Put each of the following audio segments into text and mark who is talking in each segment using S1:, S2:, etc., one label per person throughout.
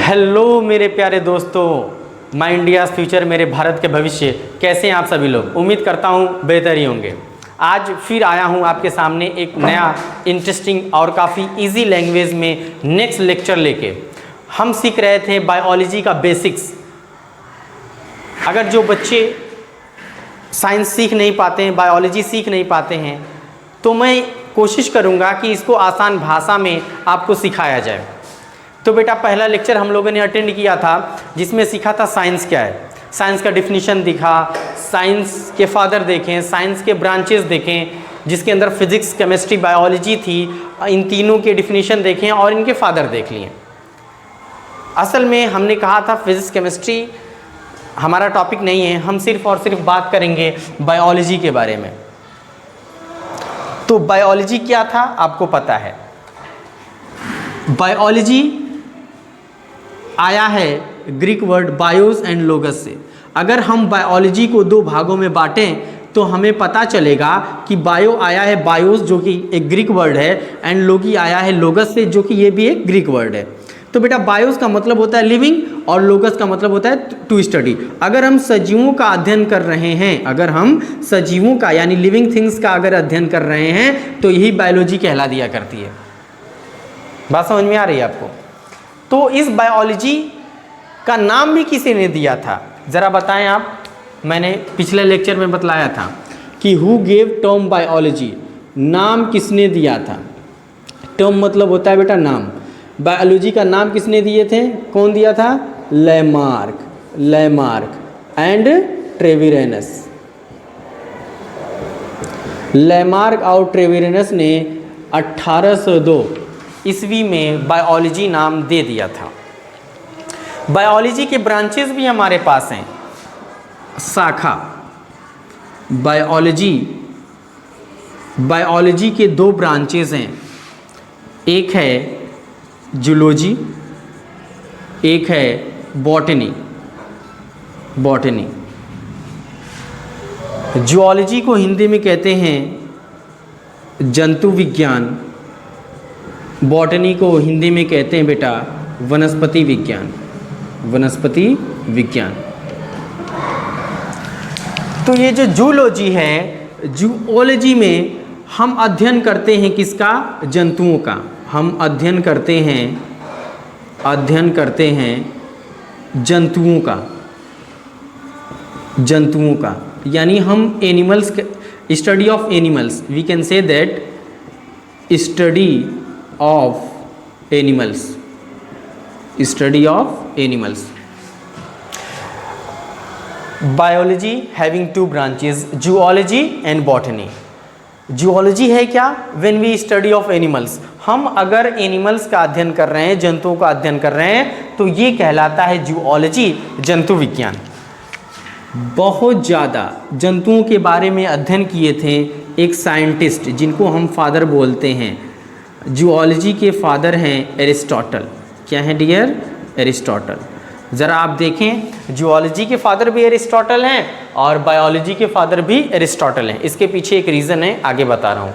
S1: Hello मेरे प्यारे दोस्तों, माय इंडियाज़ फ्यूचर, मेरे भारत के भविष्य। कैसे हैं आप सभी लोग? उम्मीद करता हूं बेहतर ही होंगे। आज फिर आया हूं आपके सामने एक नया इंटरेस्टिंग और काफ़ी इजी लैंग्वेज में नेक्स्ट लेक्चर लेके। हम सीख रहे थे बायोलॉजी का बेसिक्स। अगर जो बच्चे साइंस सीख नहीं पाते हैं, बायोलॉजी सीख नहीं पाते हैं, तो मैं कोशिश करूंगा कि इसको आसान भाषा में आपको सिखाया जाए। तो बेटा, पहला लेक्चर हम लोगों ने अटेंड किया था जिसमें सीखा था साइंस क्या है। साइंस का डिफिनीशन दिखा, साइंस के फादर देखें, साइंस के ब्रांचेस देखें जिसके अंदर फिजिक्स, केमिस्ट्री, बायोलॉजी थी। इन तीनों के डिफिनीशन देखें और इनके फादर देख लिए। असल में हमने कहा था फिजिक्स केमिस्ट्री हमारा टॉपिक नहीं है, हम सिर्फ और सिर्फ बात करेंगे बायोलॉजी के बारे में। तो बायोलॉजी क्या था आपको पता है। बायोलॉजी आया है ग्रीक वर्ड बायोस एंड लोगस से। अगर हम बायोलॉजी को दो भागों में बांटें तो हमें पता चलेगा कि बायो आया है बायोस जो कि एक ग्रीक वर्ड है, एंड लोगी आया है लोगस से जो कि ये भी एक ग्रीक वर्ड है। तो बेटा, बायोस का मतलब होता है लिविंग और लोगस का मतलब होता है टू स्टडी। अगर हम सजीवों का अध्ययन कर रहे हैं, अगर हम सजीवों का यानी लिविंग थिंग्स का अगर अध्ययन कर रहे हैं तो यही बायोलॉजी कहला दिया करती है। बात समझ में आ रही है आपको? तो इस बायोलॉजी का नाम भी किसी ने दिया था, ज़रा बताएं आप। मैंने पिछले लेक्चर में बतलाया था कि हु गेव टर्म बायोलॉजी, नाम किसने दिया था। टर्म मतलब होता है बेटा नाम। बायोलॉजी का नाम किसने दिए थे? कौन दिया था? Lamarck and Treviranus. लेमार्क और ट्रेविरेनस ने 1802 ईस्वी में बायोलॉजी नाम दे दिया था। बायोलॉजी के ब्रांचेस भी हमारे पास हैं, शाखा। बायोलॉजी के दो ब्रांचेस हैं, एक है जूलॉजी, एक है बॉटनी। जूलॉजी को हिंदी में कहते हैं जंतु विज्ञान, बॉटनी को हिंदी में कहते हैं बेटा वनस्पति विज्ञान। तो ये जो जूलॉजी है, जूलॉजी में हम अध्ययन करते हैं किसका? जंतुओं का। हम अध्ययन करते हैं जंतुओं का यानी हम animals, study of animals. We can say that study of animals. Biology having two branches, zoology and botany. जूलॉजी है क्या? When we study of animals, हम अगर एनिमल्स का अध्ययन कर रहे हैं, जंतुओं का अध्ययन कर रहे हैं, तो ये कहलाता है जूलॉजी, जंतु विज्ञान। बहुत ज़्यादा जंतुओं के बारे में अध्ययन किए थे एक साइंटिस्ट जिनको हम फादर बोलते हैं। जूलॉजी के फादर हैं एरिस्टोटल। क्या है डियर? एरिस्टोटल। ज़रा आप देखें, जूलॉजी के फादर भी एरिस्टोटल हैं और बायोलॉजी के फादर भी एरिस्टोटल हैं। इसके पीछे एक रीज़न है, आगे बता रहा हूँ।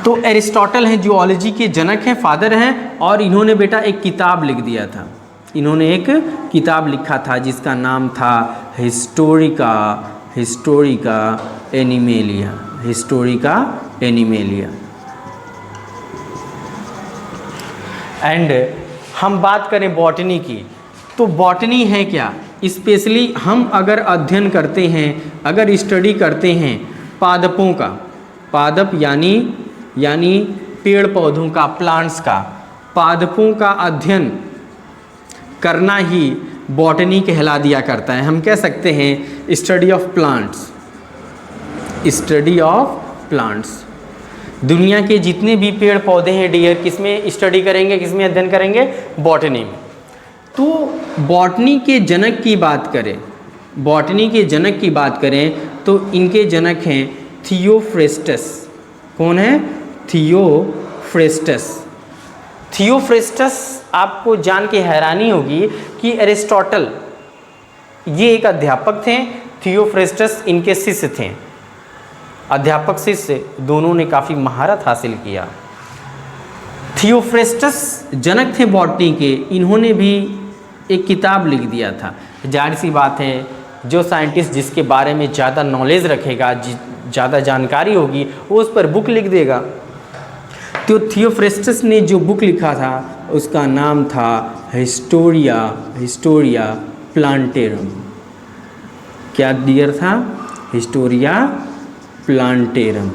S1: तो एरिस्टोटल हैं, जूलॉजी के जनक हैं, फादर हैं, और इन्होंने बेटा एक किताब लिख दिया था। इन्होंने एक किताब लिखा था जिसका नाम था हिस्टोरिका एनिमेलिया। एंड हम बात करें बॉटनी की, तो बॉटनी है क्या? स्पेशली हम अगर अध्ययन करते हैं, अगर स्टडी करते हैं पादपों का, पादप यानी पेड़ पौधों का, प्लांट्स का, पादपों का अध्ययन करना ही बॉटनी कहला दिया करता है। हम कह सकते हैं स्टडी ऑफ प्लांट्स। दुनिया के जितने भी पेड़ पौधे हैं डियर, किसमें स्टडी करेंगे, किसमें अध्ययन करेंगे? बॉटनी में। तो बॉटनी के जनक की बात करें तो इनके जनक हैं थियोफ्रेस्टस। कौन है? थियोफ्रेस्टस। आपको जान के हैरानी होगी कि एरिस्टोटल ये एक अध्यापक थे, थियोफ्रेस्टस इनके शिष्य थे। अध्यापक शिष्य दोनों ने काफ़ी महारत हासिल किया। थियोफ्रेस्टस जनक थे बॉटनी के, इन्होंने भी एक किताब लिख दिया था। जाहिर सी बात है, जो साइंटिस्ट जिसके बारे में ज़्यादा नॉलेज रखेगा, ज़्यादा जानकारी होगी, वो उस पर बुक लिख देगा। तो थियोफ्रेस्टस ने जो बुक लिखा था उसका नाम था हिस्टोरिया प्लांटेरम। क्या डियर था? Historia plantarum.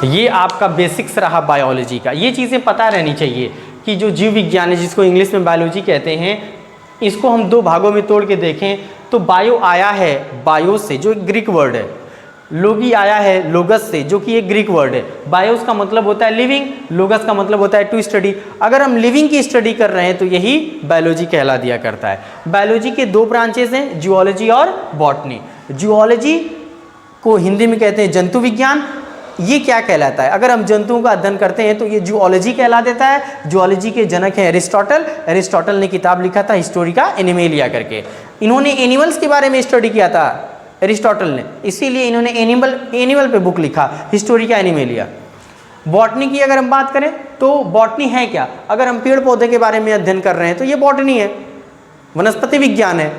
S1: ये आपका बेसिक्स रहा बायोलॉजी का। ये चीज़ें पता रहनी चाहिए कि जो जीव विज्ञान है, जिसको इंग्लिश में बायोलॉजी कहते हैं, इसको हम दो भागों में तोड़ के देखें तो बायो आया है बायो से, जो एक ग्रीक वर्ड है। लोगी आया है लोगस से, जो कि एक ग्रीक वर्ड है। बायोस का मतलब होता है लिविंग, लोगस का मतलब होता है टू स्टडी। अगर हम लिविंग की स्टडी कर रहे हैं तो यही बायोलॉजी कहला दिया करता है। बायोलॉजी के दो ब्रांचेस हैं, जूलॉजी और बॉटनी। जूलॉजी को हिंदी में कहते हैं जंतु विज्ञान। ये क्या कहलाता है? अगर हम जंतुओं का अध्ययन करते हैं तो ये जूलॉजी कहला देता है। जूलॉजी के जनक हैं एरिस्टोटल। एरिस्टोटल ने किताब लिखा था हिस्टोरिका एनिमेलिया करके। इन्होंने एनिमल्स के बारे में स्टडी किया था एरिस्टोटल ने, इसीलिए इन्होंने एनिमल पे बुक लिखा, हिस्टोरिका एनिमेलिया। बॉटनी की अगर हम बात करें तो बॉटनी है क्या? अगर हम पेड़ पौधे के बारे में अध्ययन कर रहे हैं तो ये बॉटनी है, वनस्पति विज्ञान है।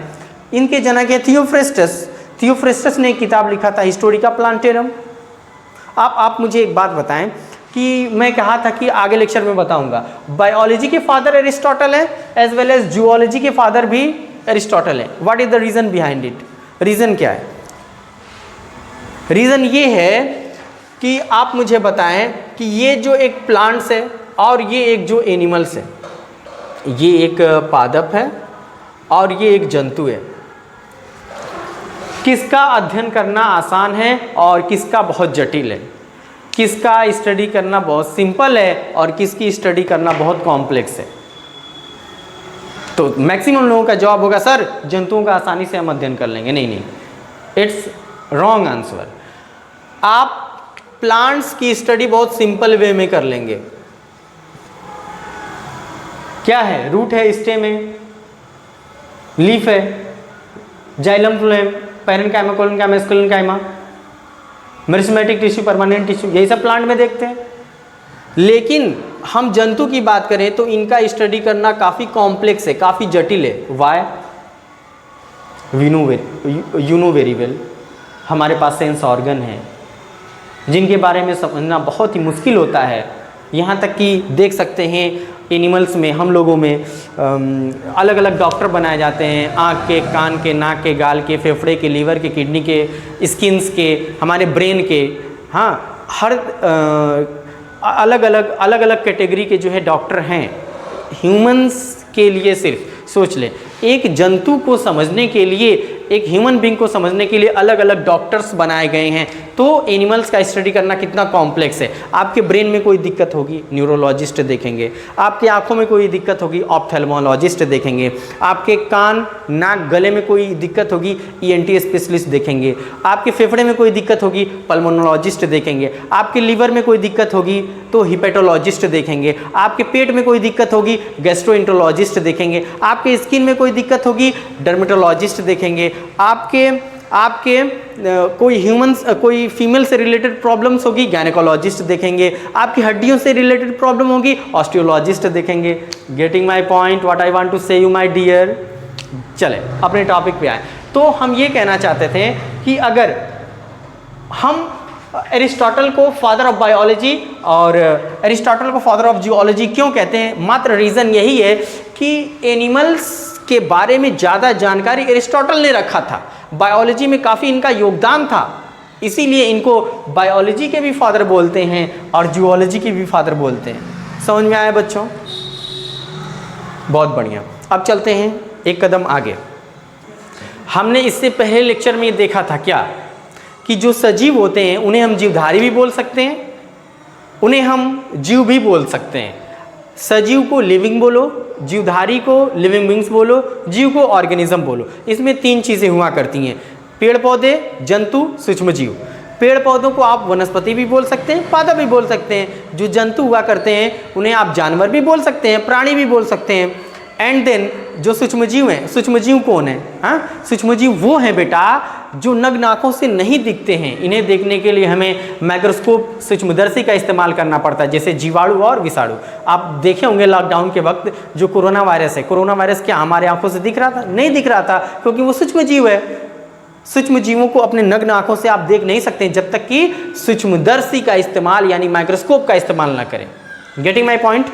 S1: इनके जनक है थियोफ्रेस्टस। थियोफ्रेस्टस ने एक किताब लिखा था हिस्टोरिका प्लांटेरम। आप मुझे एक बात बताएं कि मैं कहा था कि आगे लेक्चर में बताऊंगा, बायोलॉजी के फादर एरिस्टोटल है एज वेल एज जूलॉजी के फादर भी एरिस्टोटल है। What is the reason behind it? Reason क्या है? रीज़न ये है कि आप मुझे बताएं कि ये जो एक प्लांट्स है और ये एक जो एनिमल्स है, ये एक पादप है और ये एक जंतु है, किसका अध्ययन करना आसान है और किसका बहुत जटिल है? किसका स्टडी करना बहुत सिंपल है और किसकी स्टडी करना बहुत कॉम्प्लेक्स है? तो मैक्सिमम लोगों का जवाब होगा सर जंतुओं का आसानी से हम अध्ययन कर लेंगे। नहीं, इट्स रॉन्ग आंसर। आप प्लांट्स की स्टडी बहुत सिंपल वे में कर लेंगे। क्या है? रूट है, स्टेम है, लीफ है, xylem, phloem, parenchyma, collenchyma, sclerenchyma, meristematic tissue, permanent tissue, यही सब प्लांट में देखते हैं। लेकिन हम जंतु की बात करें तो इनका स्टडी करना काफ़ी कॉम्प्लेक्स है, काफ़ी जटिल है। Why? You know very well, हमारे पास सेंस ऑर्गन है जिनके बारे में समझना बहुत ही मुश्किल होता है। यहाँ तक कि देख सकते हैं एनिमल्स में, हम लोगों में अलग अलग डॉक्टर बनाए जाते हैं, आँख के, कान के, नाक के, गाल के, फेफड़े के, लीवर के, किडनी के, स्किन्स के, हमारे ब्रेन के। हाँ, हर अलग अलग कैटेगरी के जो है डॉक्टर हैं ह्यूमंस के लिए। सिर्फ सोच लें, एक जंतु को समझने के लिए, एक ह्यूमन बीइंग को समझने के लिए अलग अलग डॉक्टर्स बनाए गए हैं। तो एनिमल्स का स्टडी करना कितना कॉम्प्लेक्स है। आपके ब्रेन में कोई दिक्कत होगी, न्यूरोलॉजिस्ट देखेंगे। आपकी आंखों में कोई दिक्कत होगी, ऑप्थेल्मोलॉजिस्ट देखेंगे। आपके कान, नाक, गले में कोई दिक्कत होगी, ईएनटी स्पेशलिस्ट देखेंगे। आपके फेफड़े में कोई दिक्कत होगी, पल्मोनोलॉजिस्ट देखेंगे। आपके लीवर में कोई दिक्कत होगी तो हिपेटोलॉजिस्ट देखेंगे। आपके पेट में कोई दिक्कत होगी, गैस्ट्रोएंटरोलॉजिस्ट देखेंगे। आपके स्किन में कोई दिक्कत होगी, डर्मेटोलॉजिस्ट देखेंगे। आपके कोई ह्यूमंस, कोई फीमेल से रिलेटेड प्रॉब्लम्स होगी, गायनेकोलॉजिस्ट देखेंगे। आपकी हड्डियों से रिलेटेड प्रॉब्लम होगी, ऑस्टियोलॉजिस्ट देखेंगे। Getting my point, what I want to say you my dear. चले अपने टॉपिक पे आए। तो हम ये कहना चाहते थे कि अगर हम एरिस्टोटल को फादर ऑफ बायोलॉजी और एरिस्टोटल को फादर ऑफ जियोलॉजी क्यों कहते हैं, मात्र रीज़न यही है कि एनिमल्स के बारे में ज़्यादा जानकारी एरिस्टोटल ने रखा था। बायोलॉजी में काफ़ी इनका योगदान था, इसीलिए इनको बायोलॉजी के भी फादर बोलते हैं और जियोलॉजी के भी फादर बोलते हैं। समझ में आया बच्चों? बहुत बढ़िया। अब चलते हैं एक कदम आगे। हमने इससे पहले लेक्चर में देखा था क्या कि जो सजीव होते हैं उन्हें हम जीवधारी भी बोल सकते हैं, उन्हें हम जीव भी बोल सकते हैं। सजीव को लिविंग बोलो, जीवधारी को लिविंग बींग्स बोलो, जीव को ऑर्गेनिज्म बोलो। इसमें तीन चीज़ें हुआ करती हैं, पेड़ पौधे, जंतु, सूक्ष्म जीव। पेड़ पौधों को आप वनस्पति भी बोल सकते हैं, पादप भी बोल सकते हैं। जो जंतु हुआ करते हैं उन्हें आप जानवर भी बोल सकते हैं, प्राणी भी बोल सकते हैं। एंड देन जो सूक्ष्मजीव हैं, सूक्ष्मजीव कौन है? हाँ, सूक्ष्मजीव वो हैं बेटा जो नग्न आंखों से नहीं दिखते हैं। इन्हें देखने के लिए हमें माइक्रोस्कोप सूक्ष्मदर्शी का इस्तेमाल करना पड़ता है, जैसे जीवाणु और विषाणु। आप देखे होंगे लॉकडाउन के वक्त जो कोरोना वायरस है, कोरोना वायरस क्या हमारे आंखों से दिख रहा था? नहीं दिख रहा था, क्योंकि वो सूक्ष्मजीव है। सूक्ष्मजीवों को अपने नग्न आंखों से आप देख नहीं सकते जब तक कि सूक्ष्मदर्शी का इस्तेमाल यानी माइक्रोस्कोप का इस्तेमाल ना करें। Getting my point?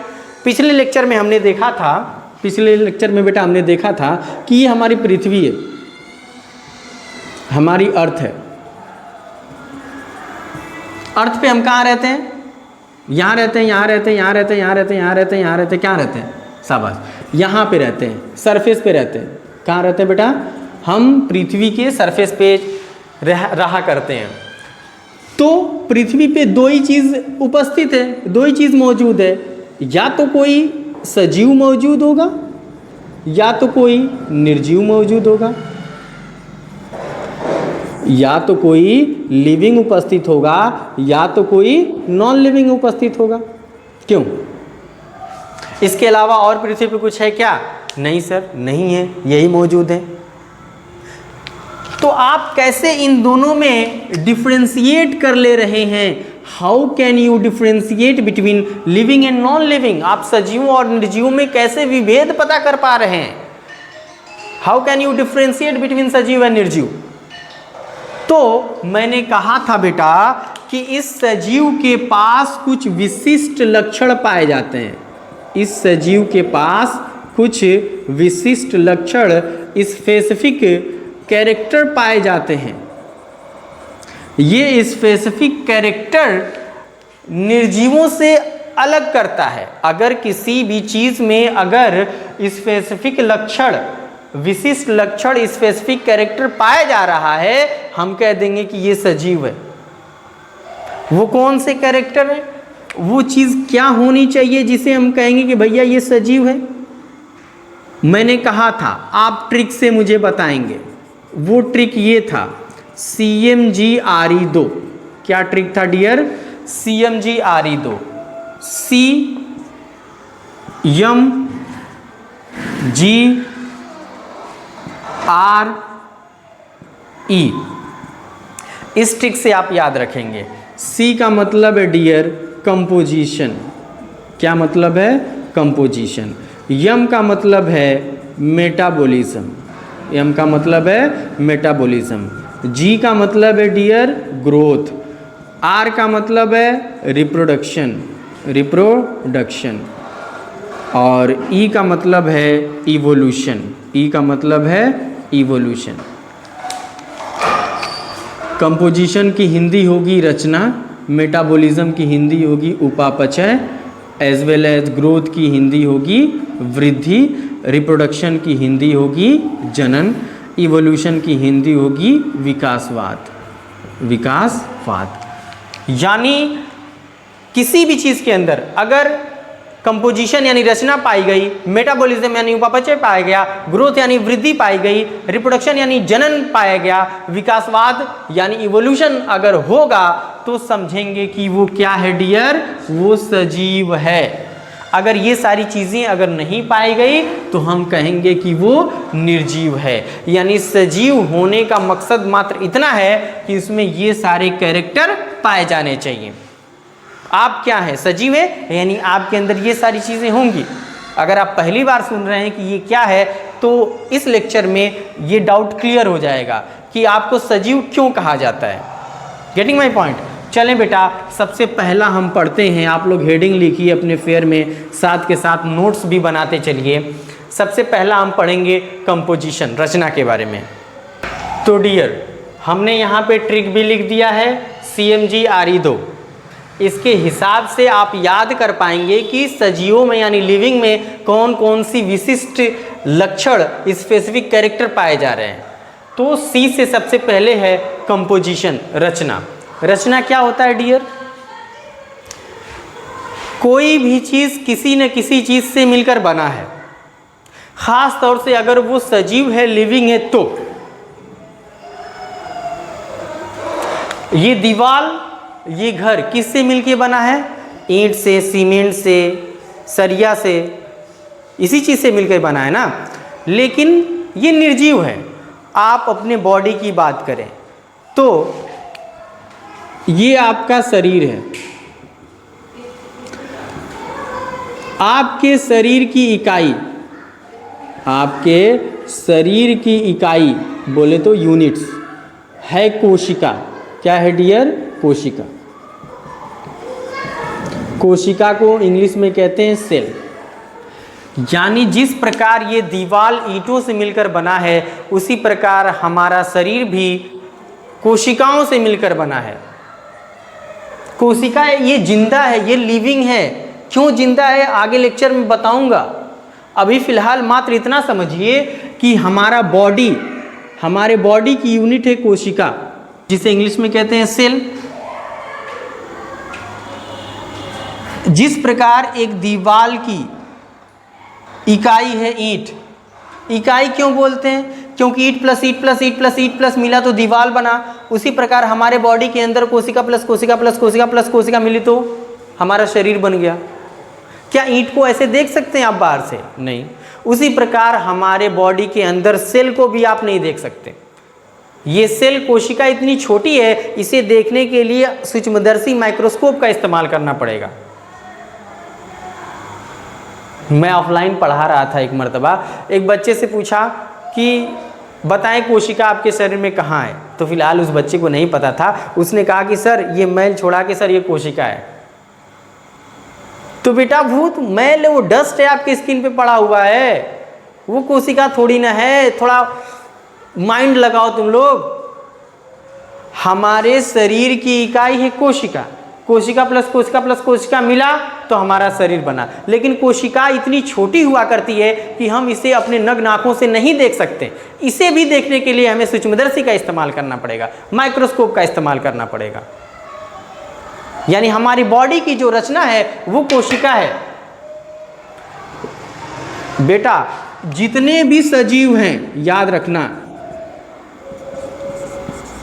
S1: पिछले लेक्चर में हमने देखा था, पिछले लेक्चर में बेटा हमने देखा था कि ये हमारी पृथ्वी है, हमारी अर्थ है। अर्थ पे हम कहाँ रहते हैं? यहाँ रहते हैं, यहाँ रहते हैं, यहाँ रहते हैं, यहाँ रहते हैं, यहाँ रहते हैं, यहाँ रहते हैं, क्या रहते हैं? शाबाश, यहाँ पे रहते हैं, सरफेस पे रहते हैं। कहाँ रहते हैं बेटा? हम पृथ्वी के सरफेस पे रहा करते हैं। तो पृथ्वी पे दो ही चीज़ उपस्थित है, दो ही चीज़ मौजूद है, या तो कोई सजीव मौजूद होगा या तो कोई निर्जीव मौजूद होगा, या तो कोई लिविंग उपस्थित होगा या तो कोई नॉन लिविंग उपस्थित होगा। क्यों? इसके अलावा और पृथ्वी पे कुछ है क्या? नहीं सर, नहीं है, यही मौजूद है। तो आप कैसे इन दोनों में डिफरेंशिएट कर ले रहे हैं? How can you differentiate between living and non living? आप सजीवों और निर्जीवों में कैसे विभेद पता कर पा रहे हैं? How can you differentiate between सजीव एंड निर्जीव? तो मैंने कहा था बेटा कि इस सजीव के पास कुछ विशिष्ट लक्षण पाए जाते हैं। इस सजीव के पास कुछ विशिष्ट लक्षण, स्पेसिफिक कैरेक्टर पाए जाते हैं। ये स्पेसिफिक कैरेक्टर निर्जीवों से अलग करता है। अगर किसी भी चीज़ में अगर स्पेसिफिक लक्षण, विशिष्ट लक्षण, स्पेसिफिक कैरेक्टर पाया जा रहा है, हम कह देंगे कि ये सजीव है। वो कौन से कैरेक्टर है? वो चीज़ क्या होनी चाहिए जिसे हम कहेंगे कि भैया ये सजीव है? मैंने कहा था आप ट्रिक से मुझे बताएंगे। वो ट्रिक ये था CMGRE2। क्या ट्रिक था डियर? CMGRE2। CMGRE। इस ट्रिक से आप याद रखेंगे। C का मतलब है डियर कंपोजिशन। क्या मतलब है? कंपोजिशन। M का मतलब है मेटाबॉलिज्म। M का मतलब है मेटाबॉलिज्म। G का मतलब है डियर ग्रोथ। R का मतलब है रिप्रोडक्शन, रिप्रोडक्शन। और E का मतलब है इवोल्यूशन। E का मतलब है इवोल्यूशन। कंपोजिशन की हिंदी होगी रचना, मेटाबॉलिज्म की हिंदी होगी उपापचय, एज वेल एज ग्रोथ की हिंदी होगी वृद्धि, रिप्रोडक्शन की हिंदी होगी जनन, इवोल्यूशन की हिंदी होगी विकासवाद, विकासवाद। यानी किसी भी चीज़ के अंदर अगर कंपोजिशन यानी रचना पाई गई, मेटाबॉलिज्म यानी उपापचय पाया गया, ग्रोथ यानी वृद्धि पाई गई, रिप्रोडक्शन यानी जनन पाया गया, विकासवाद यानी इवोल्यूशन अगर होगा तो समझेंगे कि वो क्या है डियर? वो सजीव है। अगर ये सारी चीज़ें अगर नहीं पाई गई तो हम कहेंगे कि वो निर्जीव है। यानी सजीव होने का मकसद मात्र इतना है कि इसमें ये सारे कैरेक्टर पाए जाने चाहिए। आप क्या है? सजीव है, यानी आपके अंदर ये सारी चीज़ें होंगी। अगर आप पहली बार सुन रहे हैं कि ये क्या है तो इस लेक्चर में ये डाउट क्लियर हो जाएगा कि आपको सजीव क्यों कहा जाता है। Getting my point? चलें बेटा, सबसे पहला हम पढ़ते हैं। आप लोग हेडिंग लिखिए अपने फेयर में, साथ के साथ नोट्स भी बनाते चलिए। सबसे पहला हम पढ़ेंगे कंपोजिशन, रचना के बारे में। तो डियर, हमने यहाँ पे ट्रिक भी लिख दिया है CMGRE2। इसके हिसाब से आप याद कर पाएंगे कि सजीवों में यानी लिविंग में कौन कौन सी विशिष्ट लक्षण, स्पेसिफिक कैरेक्टर पाए जा रहे हैं। तो C से सबसे पहले है कंपोजिशन, रचना। रचना क्या होता है डियर? कोई भी चीज़ किसी न किसी चीज़ से मिलकर बना है। खास तौर से अगर वो सजीव है, लिविंग है, तो ये दीवार, ये घर किससे मिलके बना है? ईंट से, सीमेंट से, सरिया से, इसी चीज़ से मिलकर बना है ना, लेकिन ये निर्जीव है। आप अपने बॉडी की बात करें तो ये आपका शरीर है, आपके शरीर की इकाई, आपके शरीर की इकाई बोले तो यूनिट्स है कोशिका। क्या है डियर? कोशिका। कोशिका को इंग्लिश में कहते हैं सेल। यानी जिस प्रकार ये दीवार ईंटों से मिलकर बना है, उसी प्रकार हमारा शरीर भी कोशिकाओं से मिलकर बना है। कोशिका ये जिंदा है, ये लिविंग है। क्यों जिंदा है आगे लेक्चर में बताऊंगा। अभी फिलहाल मात्र इतना समझिए कि हमारा बॉडी, हमारे बॉडी की यूनिट है कोशिका, जिसे इंग्लिश में कहते हैं सेल। जिस प्रकार एक दीवार की इकाई है ईंट, इकाई क्यों बोलते हैं? क्योंकि ईंट प्लस ईंट प्लस ईंट प्लस ईंट प्लस मिला तो दीवार बना। उसी प्रकार हमारे बॉडी के अंदर कोशिका प्लस कोशिका प्लस कोशिका प्लस कोशिका मिली तो हमारा शरीर बन गया। क्या ईंट को ऐसे देख सकते हैं आप बाहर से? नहीं। उसी प्रकार हमारे बॉडी के अंदर सेल को भी आप नहीं देख सकते। ये सेल कोशिका इतनी छोटी है, इसे देखने के लिए सूक्ष्मदर्शी माइक्रोस्कोप का इस्तेमाल करना पड़ेगा। मैं ऑफलाइन पढ़ा रहा था एक मर्तबा, एक बच्चे से पूछा कि बताएं कोशिका आपके शरीर में कहाँ है। तो फिलहाल उस बच्चे को नहीं पता था। उसने कहा कि सर ये मैल छोड़ा के सर ये कोशिका है। तो बेटा भूत मैल, वो डस्ट है आपके स्किन पे पड़ा हुआ है, वो कोशिका थोड़ी ना है। थोड़ा माइंड लगाओ तुम लोग। हमारे शरीर की इकाई है कोशिका। कोशिका प्लस कोशिका प्लस कोशिका मिला तो हमारा शरीर बना। लेकिन कोशिका इतनी छोटी हुआ करती है कि हम इसे अपने नग्न आंखों से नहीं देख सकते। इसे भी देखने के लिए हमें सूक्ष्मदर्शी का इस्तेमाल करना पड़ेगा, माइक्रोस्कोप का इस्तेमाल करना पड़ेगा। यानी हमारी बॉडी की जो रचना है वो कोशिका है। बेटा जितने भी सजीव हैं, याद रखना,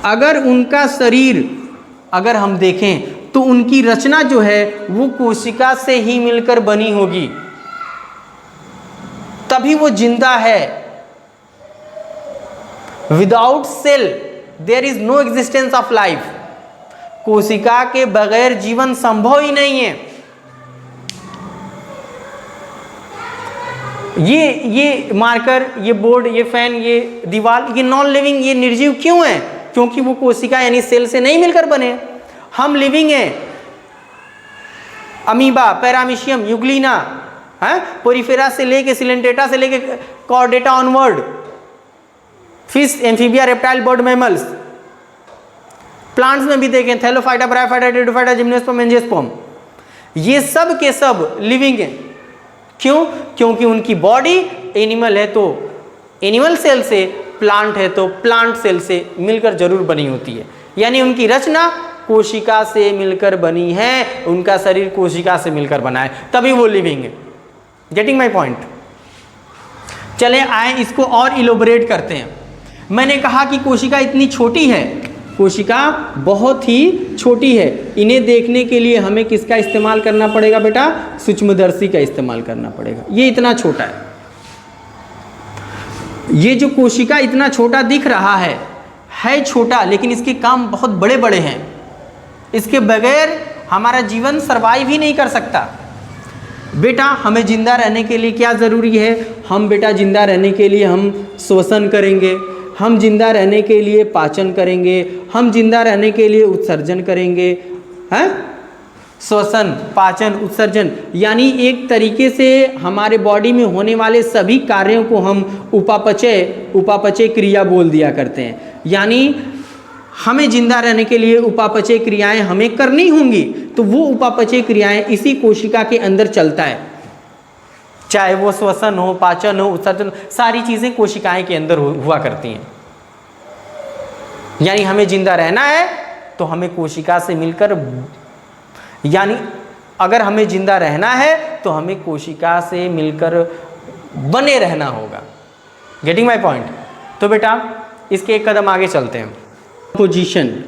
S1: अगर उनका शरीर अगर हम देखें तो उनकी रचना जो है वो कोशिका से ही मिलकर बनी होगी, तभी वो जिंदा है। Without cell there is no existence of life. कोशिका के बगैर जीवन संभव ही नहीं है। ये मार्कर, ये बोर्ड, ये फैन, ये दीवार, ये नॉन लिविंग, ये निर्जीव क्यों है? क्योंकि वो कोशिका यानी सेल से नहीं मिलकर बने। हम लिविंग हैं। अमीबा, पैरामीशियम, यूग्लिना, पोरिफेरा से लेके सिलेंटेटा से लेके Chordata onward, fish, amphibia, reptile, bird, mammals. Plants में भी देखें, Thallophyta, bryophyta, pteridophyta, gymnosperm, angiosperm, ये सब के सब लिविंग हैं। क्यों? क्योंकि उनकी बॉडी एनिमल है तो एनिमल सेल से, प्लांट है तो प्लांट सेल से मिलकर जरूर बनी होती है। यानी उनकी रचना कोशिका से मिलकर बनी है, उनका शरीर कोशिका से मिलकर बना है, तभी वो लिविंग है। Getting my point? चलें आए इसको और इलोबरेट करते हैं। मैंने कहा कि कोशिका इतनी छोटी है, कोशिका बहुत ही छोटी है। इन्हें देखने के लिए हमें किसका इस्तेमाल करना पड़ेगा बेटा? सूक्ष्मदर्शी का इस्तेमाल करना पड़ेगा। ये इतना छोटा है। ये जो कोशिका इतना छोटा दिख रहा है छोटा, लेकिन इसके काम बहुत बड़े बड़े हैं। इसके बगैर हमारा जीवन सरवाइव ही नहीं कर सकता। बेटा हमें जिंदा रहने के लिए क्या ज़रूरी है? हम बेटा जिंदा रहने के लिए हम श्वसन करेंगे, हम जिंदा रहने के लिए पाचन करेंगे, हम जिंदा रहने के लिए उत्सर्जन करेंगे। हैं? श्वसन, पाचन, उत्सर्जन, यानी एक तरीके से हमारे बॉडी में होने वाले सभी कार्यों को हम उपापचय क्रिया बोल दिया करते हैं। यानी हमें जिंदा रहने के लिए उपापचय क्रियाएं हमें करनी होंगी, तो वो उपापचय क्रियाएं इसी कोशिका के अंदर चलता है। चाहे वो श्वसन हो, पाचन हो, उत्सर्जन, सारी चीजें कोशिकाएं के अंदर हुआ करती हैं। यानी हमें जिंदा रहना है तो हमें कोशिका से मिलकर, यानी अगर हमें जिंदा रहना है तो हमें कोशिका से मिलकर बने रहना होगा। Getting my point? तो बेटा इसके एक कदम आगे चलते हैं।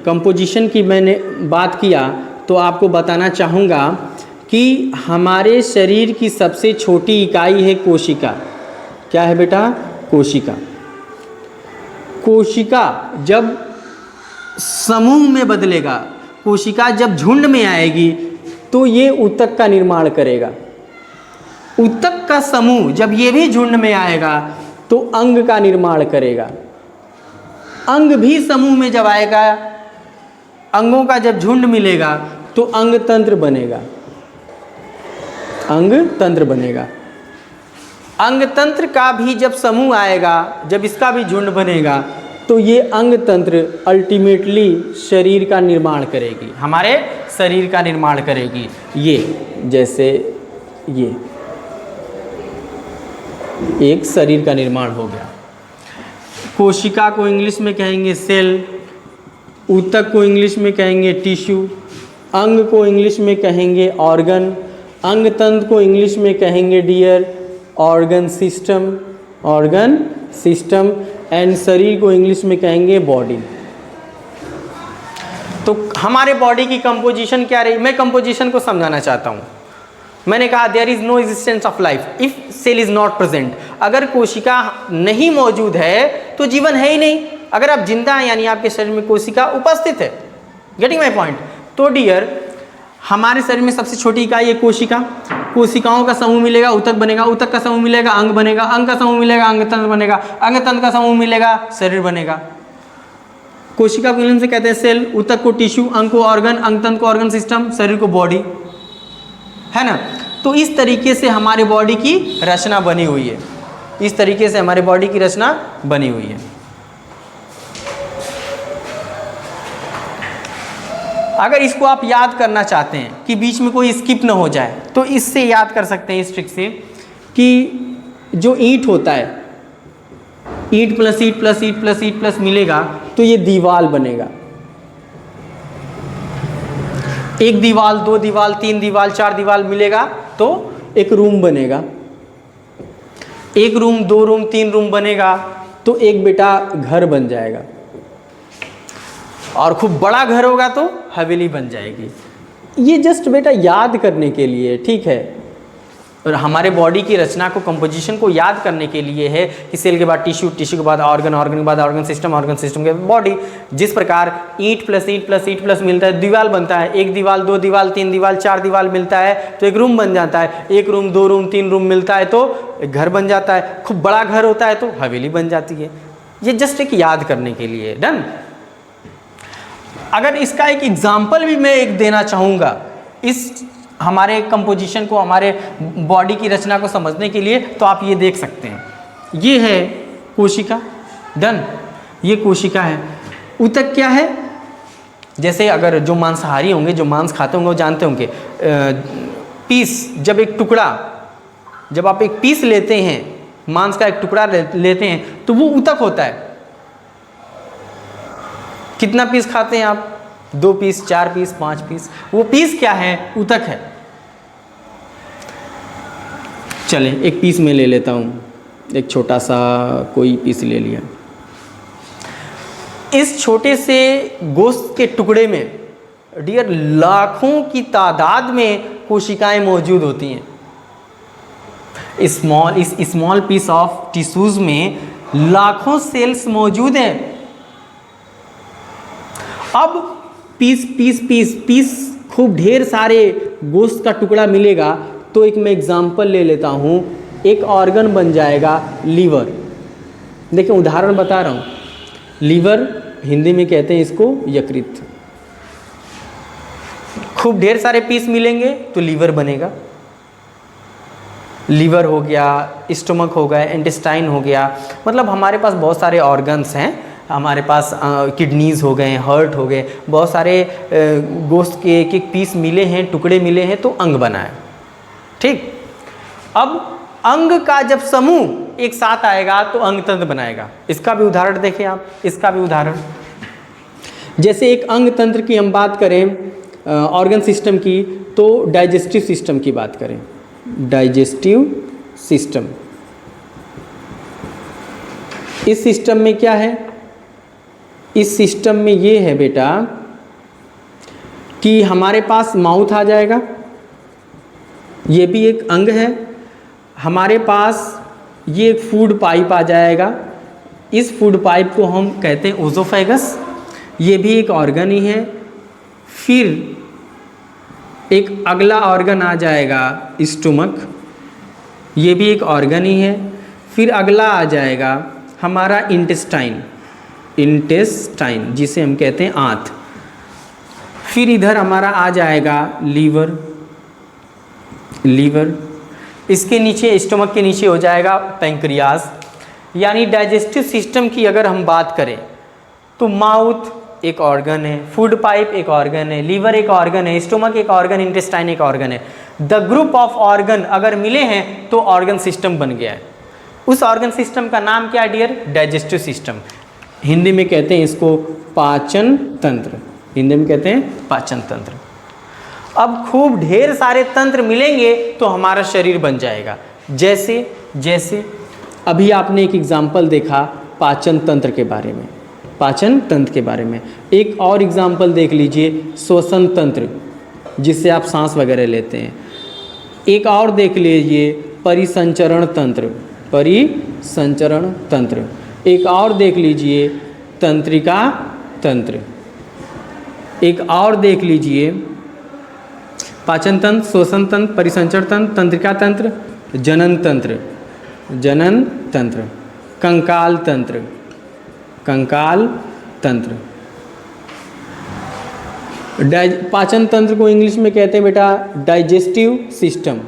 S1: कंपोजिशन की मैंने बात किया तो आपको बताना चाहूँगा कि हमारे शरीर की सबसे छोटी इकाई है कोशिका। क्या है बेटा? कोशिका। कोशिका जब समूह में बदलेगा, कोशिका जब झुंड में आएगी तो ये ऊतक का निर्माण करेगा। ऊतक का समूह जब ये भी झुंड में आएगा तो अंग का निर्माण करेगा। अंग भी समूह में जब आएगा, अंगों का जब झुंड मिलेगा तो अंग तंत्र बनेगा। अंग तंत्र बनेगा। अंग तंत्र का भी जब समूह आएगा, जब इसका भी झुंड बनेगा तो ये अंग तंत्र अल्टीमेटली शरीर का निर्माण करेगी, हमारे शरीर का निर्माण करेगी। ये जैसे ये एक शरीर का निर्माण हो गया। कोशिका को इंग्लिश में कहेंगे सेल, ऊतक को इंग्लिश में कहेंगे टिश्यू, अंग को इंग्लिश में कहेंगे ऑर्गन, अंग तंत्र को इंग्लिश में कहेंगे डियर, ऑर्गन सिस्टम एंड शरीर को इंग्लिश में कहेंगे बॉडी। तो हमारे बॉडी की कंपोजिशन क्या रही? मैं कंपोजिशन को समझाना चाहता हूँ। मैंने कहा there is no existence of life if cell is not present. अगर कोशिका नहीं मौजूद है तो जीवन है ही नहीं। अगर आप जिंदा हैं यानी आपके शरीर में कोशिका उपस्थित है। Getting my point? तो डियर, हमारे शरीर में सबसे छोटी इकाई है कोशिका। कोशिकाओं का समूह मिलेगा, ऊतक बनेगा, ऊतक का समूह मिलेगा, अंग बनेगा, अंग का समूह मिलेगा, अंग तंत्र बनेगा, अंग तंत्र का समूह मिलेगा, शरीर बनेगा। कोशिका को इंग्लिश से कहते हैं सेल, ऊतक को टिश्यू, अंग को ऑर्गन, अंग तंत्र को ऑर्गन सिस्टम, शरीर को बॉडी, है ना। तो इस तरीके से हमारे बॉडी की रचना बनी हुई है। इस तरीके से हमारे बॉडी की रचना बनी हुई है। अगर इसको आप याद करना चाहते हैं कि बीच में कोई स्किप ना हो जाए तो इससे याद कर सकते हैं, इस ट्रिक से, कि जो ईंट होता है, ईंट प्लस ईंट प्लस ईंट प्लस ईंट प्लस मिलेगा तो ये दीवार बनेगा। एक दीवार, दो दीवार, तीन दीवार, चार दीवार मिलेगा तो एक रूम बनेगा। एक रूम, दो रूम, तीन रूम बनेगा तो एक बेटा घर बन जाएगा। और खूब बड़ा घर होगा तो हवेली बन जाएगी। ये जस्ट बेटा याद करने के लिए, ठीक है। और हमारे बॉडी की रचना को, कंपोजिशन को याद करने के लिए है कि सेल के बाद टिश्यू, टिश्यू के बाद ऑर्गन, ऑर्गन के बाद ऑर्गन सिस्टम, ऑर्गन सिस्टम के बाद बॉडी। जिस प्रकार ईंट प्लस ईंट प्लस ईंट प्लस मिलता है दीवार बनता है। एक दीवार, दो दीवार, तीन दीवार, चार दीवार मिलता है तो एक रूम बन जाता है। एक रूम, दो रूम, तीन रूम मिलता है तो एक घर बन जाता है। खूब बड़ा घर होता है तो हवेली बन जाती है। ये जस्ट एक याद करने के लिए। डन। अगर इसका एक एग्जाम्पल भी मैं एक देना चाहूँगा इस हमारे कंपोजिशन को, हमारे बॉडी की रचना को समझने के लिए, तो आप ये देख सकते हैं। ये है कोशिका। डन। ये कोशिका है। ऊतक क्या है? जैसे अगर जो मांसाहारी होंगे, जो मांस खाते होंगे, वो जानते होंगे पीस, जब एक टुकड़ा, जब आप एक पीस लेते हैं, मांस का एक टुकड़ा लेते हैं तो वो ऊतक होता है। कितना पीस खाते हैं आप? 2 पीस, 4 पीस, 5 पीस। वो पीस क्या है? ऊतक है। चले एक पीस में ले लेता हूँ, एक छोटा सा कोई पीस ले लिया। इस छोटे से गोश्त के टुकड़े में डियर लाखों की तादाद में कोशिकाएं मौजूद होती हैं। इस स्मॉल पीस ऑफ टिश्यूज में लाखों सेल्स मौजूद हैं। अब पीस पीस पीस पीस खूब ढेर सारे गोश्त का टुकड़ा मिलेगा तो एक मैं एग्जांपल ले लेता हूँ, एक ऑर्गन बन जाएगा लीवर। देखिए उदाहरण बता रहा हूँ। लीवर हिंदी में कहते हैं इसको यकृत। खूब ढेर सारे पीस मिलेंगे तो लीवर बनेगा। लीवर हो गया, स्टमक हो गया, इंटेस्टाइन हो गया, मतलब हमारे पास बहुत सारे ऑर्गन्स हैं। हमारे पास किडनीज़ हो गए, हार्ट हो गए, बहुत सारे गोश्त के एक एक पीस मिले हैं, टुकड़े मिले हैं तो अंग बना है। ठीक। अब अंग का जब समूह एक साथ आएगा तो अंग तंत्र बनाएगा। इसका भी उदाहरण देखें आप। इसका भी उदाहरण, जैसे एक अंग तंत्र की हम बात करें, ऑर्गन सिस्टम की, तो डाइजेस्टिव सिस्टम की बात करें। डाइजेस्टिव सिस्टम, इस सिस्टम में क्या है? इस सिस्टम में ये है बेटा कि हमारे पास माउथ आ जाएगा, ये भी एक अंग है। हमारे पास ये एक फूड पाइप आ जाएगा, इस फूड पाइप को हम कहते हैं ओजोफेगस, ये भी एक ऑर्गन ही है। फिर एक अगला ऑर्गन आ जाएगा स्टोमक, ये भी एक ऑर्गन ही है। फिर अगला आ जाएगा हमारा इंटेस्टाइन, इंटेस्टाइन जिसे हम कहते हैं आंत। फिर इधर हमारा आ जाएगा लीवर, लीवर। इसके नीचे स्टोमक के नीचे हो जाएगा पैंक्रियाज। यानी डाइजेस्टिव सिस्टम की अगर हम बात करें तो माउथ एक ऑर्गन है, फूड पाइप एक ऑर्गन है, लीवर एक ऑर्गन है, स्टोमक एक ऑर्गन, इंटेस्टाइन एक ऑर्गन है। द ग्रुप ऑफ ऑर्गन अगर मिले हैं तो ऑर्गन सिस्टम बन गया है। उस ऑर्गन सिस्टम का नाम क्या डियर? Digestive system. हिंदी में कहते हैं इसको पाचन तंत्र, हिंदी में कहते हैं पाचन तंत्र। अब खूब ढेर सारे तंत्र मिलेंगे तो हमारा शरीर बन जाएगा। जैसे जैसे अभी आपने एक एग्जाम्पल देखा पाचन तंत्र के बारे में, पाचन तंत्र के बारे में। एक और एग्जाम्पल देख लीजिए श्वसन तंत्र, जिससे आप सांस वगैरह लेते हैं। एक और देख लीजिए परिसंचरण तंत्र, परिसंचरण तंत्र। एक और देख लीजिए तंत्रिका तंत्र। एक और देख लीजिए पाचन तंत्र, श्वसन तंत्र, परिसंचरण तंत्र, तंत्रिका तंत्र, जनन तंत्र, जनन तंत्र, कंकाल तंत्र, कंकाल तंत्र। पाचन तंत्र को इंग्लिश में कहते हैं बेटा डाइजेस्टिव सिस्टम।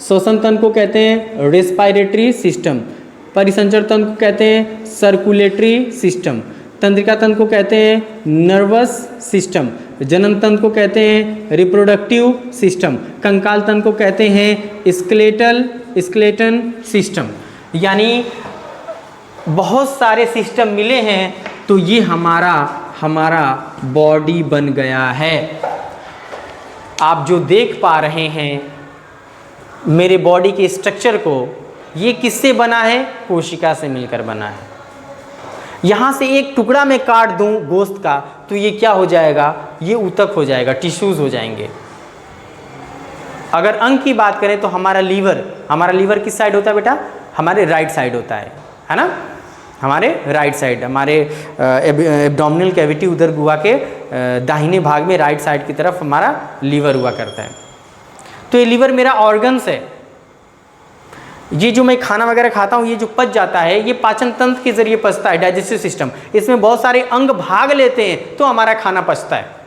S1: श्वसन तंत्र को कहते हैं रेस्पिरेटरी सिस्टम। परिसंचरण तंत्र को कहते हैं सर्कुलेटरी सिस्टम। तंत्रिका तंत्र को कहते हैं नर्वस सिस्टम। जनन तंत्र को कहते हैं रिप्रोडक्टिव सिस्टम। कंकाल तंत्र को कहते हैं स्केलेटन सिस्टम। यानी बहुत सारे सिस्टम मिले हैं तो ये हमारा बॉडी बन गया है। आप जो देख पा रहे हैं मेरे बॉडी के स्ट्रक्चर को, ये किससे बना है? कोशिका से मिलकर बना है। यहाँ से एक टुकड़ा मैं काट दूँ गोश्त का तो ये क्या हो जाएगा? ये ऊतक हो जाएगा, टिश्यूज़ हो जाएंगे। अगर अंग की बात करें तो हमारा लीवर किस साइड होता है बेटा? हमारे राइट साइड होता है ना? हमारे राइट साइड, हमारे एब्डोमिनल कैविटी उधर गुहा के दाहिने भाग में राइट साइड की तरफ हमारा लीवर हुआ करता है। तो ये लीवर मेरा ऑर्गन्स है। ये जो मैं खाना वगैरह खाता हूँ, ये जो पच जाता है, ये पाचन तंत्र के जरिए पचता है, डाइजेस्टिव सिस्टम। इसमें बहुत सारे अंग भाग लेते हैं तो हमारा खाना पचता है।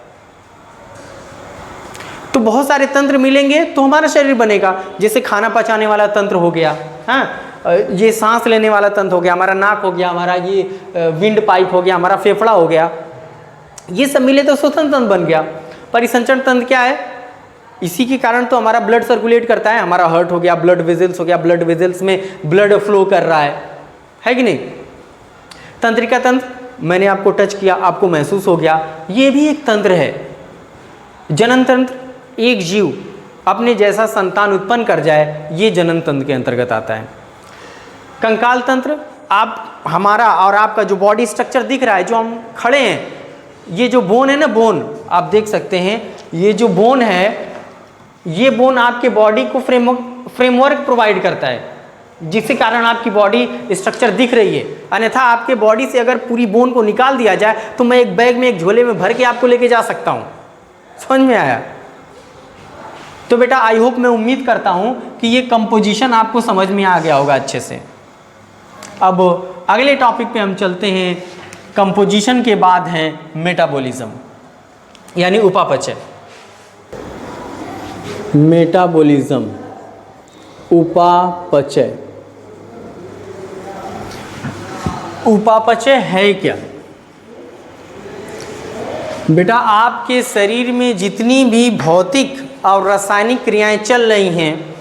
S1: तो बहुत सारे तंत्र मिलेंगे तो हमारा शरीर बनेगा। जैसे खाना पचाने वाला तंत्र हो गया, हाँ, ये सांस लेने वाला तंत्र हो गया, हमारा नाक हो गया, हमारा ये विंड पाइप हो गया, हमारा फेफड़ा हो गया, ये सब मिले तो श्वसन तंत्र बन गया। परिसंचरण तंत्र क्या है? इसी के कारण तो हमारा ब्लड सर्कुलेट करता है। हमारा हार्ट हो गया, ब्लड वेजल्स हो गया, ब्लड वेजल्स में ब्लड फ्लो कर रहा है कि नहीं? तंत्रिका तंत्र मैंने आपको टच किया, आपको महसूस हो गया, ये भी एक तंत्र है। जनन तंत्र, एक जीव अपने जैसा संतान उत्पन्न कर जाए, ये जनन तंत्र के अंतर्गत आता है। कंकाल तंत्र, आप हमारा और आपका जो बॉडी स्ट्रक्चर दिख रहा है, जो हम खड़े हैं, ये जो बोन है ना, बोन आप देख सकते हैं, ये जो बोन है, ये बोन आपके बॉडी को फ्रेमवर्क प्रोवाइड करता है, जिसके कारण आपकी बॉडी स्ट्रक्चर दिख रही है। अन्यथा आपके बॉडी से अगर पूरी बोन को निकाल दिया जाए तो मैं एक बैग में, एक झोले में भर के आपको लेके जा सकता हूँ। समझ में आया? तो बेटा आई होप, मैं उम्मीद करता हूँ कि ये कंपोजिशन आपको समझ में आ गया होगा अच्छे से। अब अगले टॉपिक पे हम चलते हैं। कंपोजिशन के बाद है मेटाबॉलिज्म, यानी उपापचय। मेटाबॉलिज्म, उपापचय। उपापचय है क्या? बेटा आपके शरीर में जितनी भी भौतिक और रासायनिक क्रियाएं चल रही हैं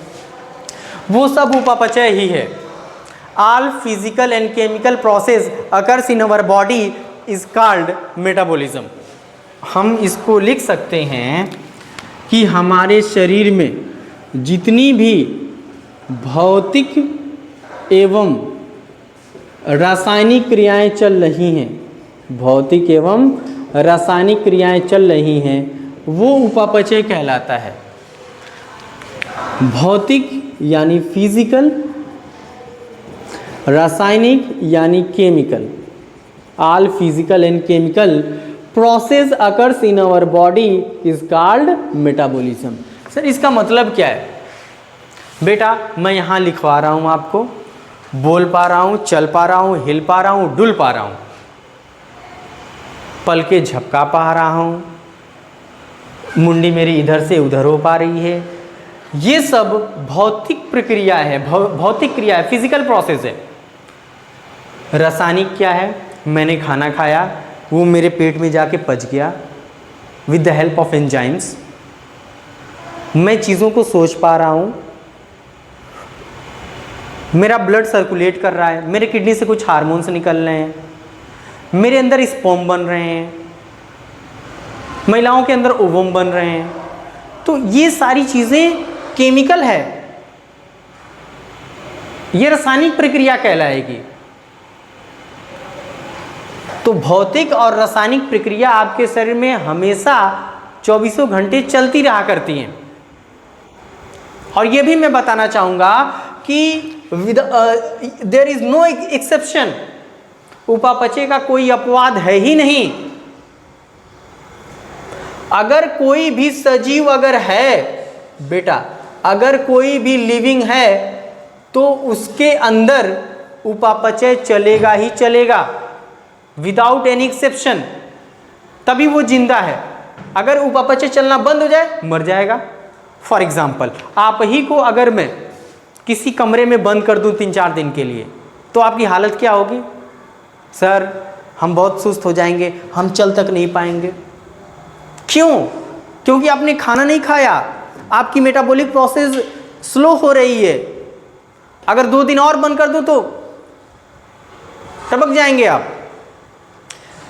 S1: वो सब उपापचय ही है। All physical and chemical process occurs in our body is called metabolism। हम इसको लिख सकते हैं कि हमारे शरीर में जितनी भी भौतिक एवं रासायनिक क्रियाएं चल रही हैं, भौतिक एवं रासायनिक क्रियाएं चल रही हैं, वो उपापचय कहलाता है। भौतिक यानी फिजिकल, रासायनिक यानी chemical. All physical and chemical process occurs in our body is called metabolism. Sir इसका मतलब क्या है? बेटा मैं यहाँ लिखवा रहा हूँ आपको, बोल पा रहा हूँ, चल पा रहा हूँ, हिल पा रहा हूँ, डुल पा रहा हूँ, पल के झपका पा रहा हूँ, मुंडी मेरी इधर से उधर हो पा रही है, ये सब भौतिक प्रक्रिया है, भौतिक क्रिया है, फिजिकल प्रोसेस है। रासायनिक क्या है? मैंने खाना खाया, वो मेरे पेट में जाके पच गया with the help of enzymes. मैं चीज़ों को सोच पा रहा हूँ, मेरा ब्लड सर्कुलेट कर रहा है, मेरे किडनी से कुछ हार्मोन्स निकल रहे हैं, मेरे अंदर स्पर्म बन रहे हैं, महिलाओं के अंदर ओवम बन रहे हैं। तो ये सारी चीज़ें केमिकल है, ये रासायनिक प्रक्रिया कहलाएगी। तो भौतिक और रासायनिक प्रक्रिया आपके शरीर में हमेशा 24 घंटे चलती रहा करती हैं। और ये भी मैं बताना चाहूँगा कि देयर इज नो एक्सेप्शन, उपापचय का कोई अपवाद है ही नहीं। अगर कोई भी सजीव अगर है बेटा, अगर कोई भी लिविंग है तो उसके अंदर उपापचय चलेगा ही चलेगा, विदाउट एनी एक्सेप्शन, तभी वो जिंदा है। अगर उपापचय चलना बंद हो जाए मर जाएगा। फॉर एग्जाम्पल, आप ही को अगर मैं किसी कमरे में बंद कर दूं 3-4 दिन के लिए, तो आपकी हालत क्या होगी? सर हम बहुत सुस्त हो जाएंगे, हम चल तक नहीं पाएंगे। क्यों? क्योंकि आपने खाना नहीं खाया, आपकी मेटाबॉलिक प्रोसेस स्लो हो रही है। अगर 2 दिन और बंद कर दो तो टपक जाएंगे आप।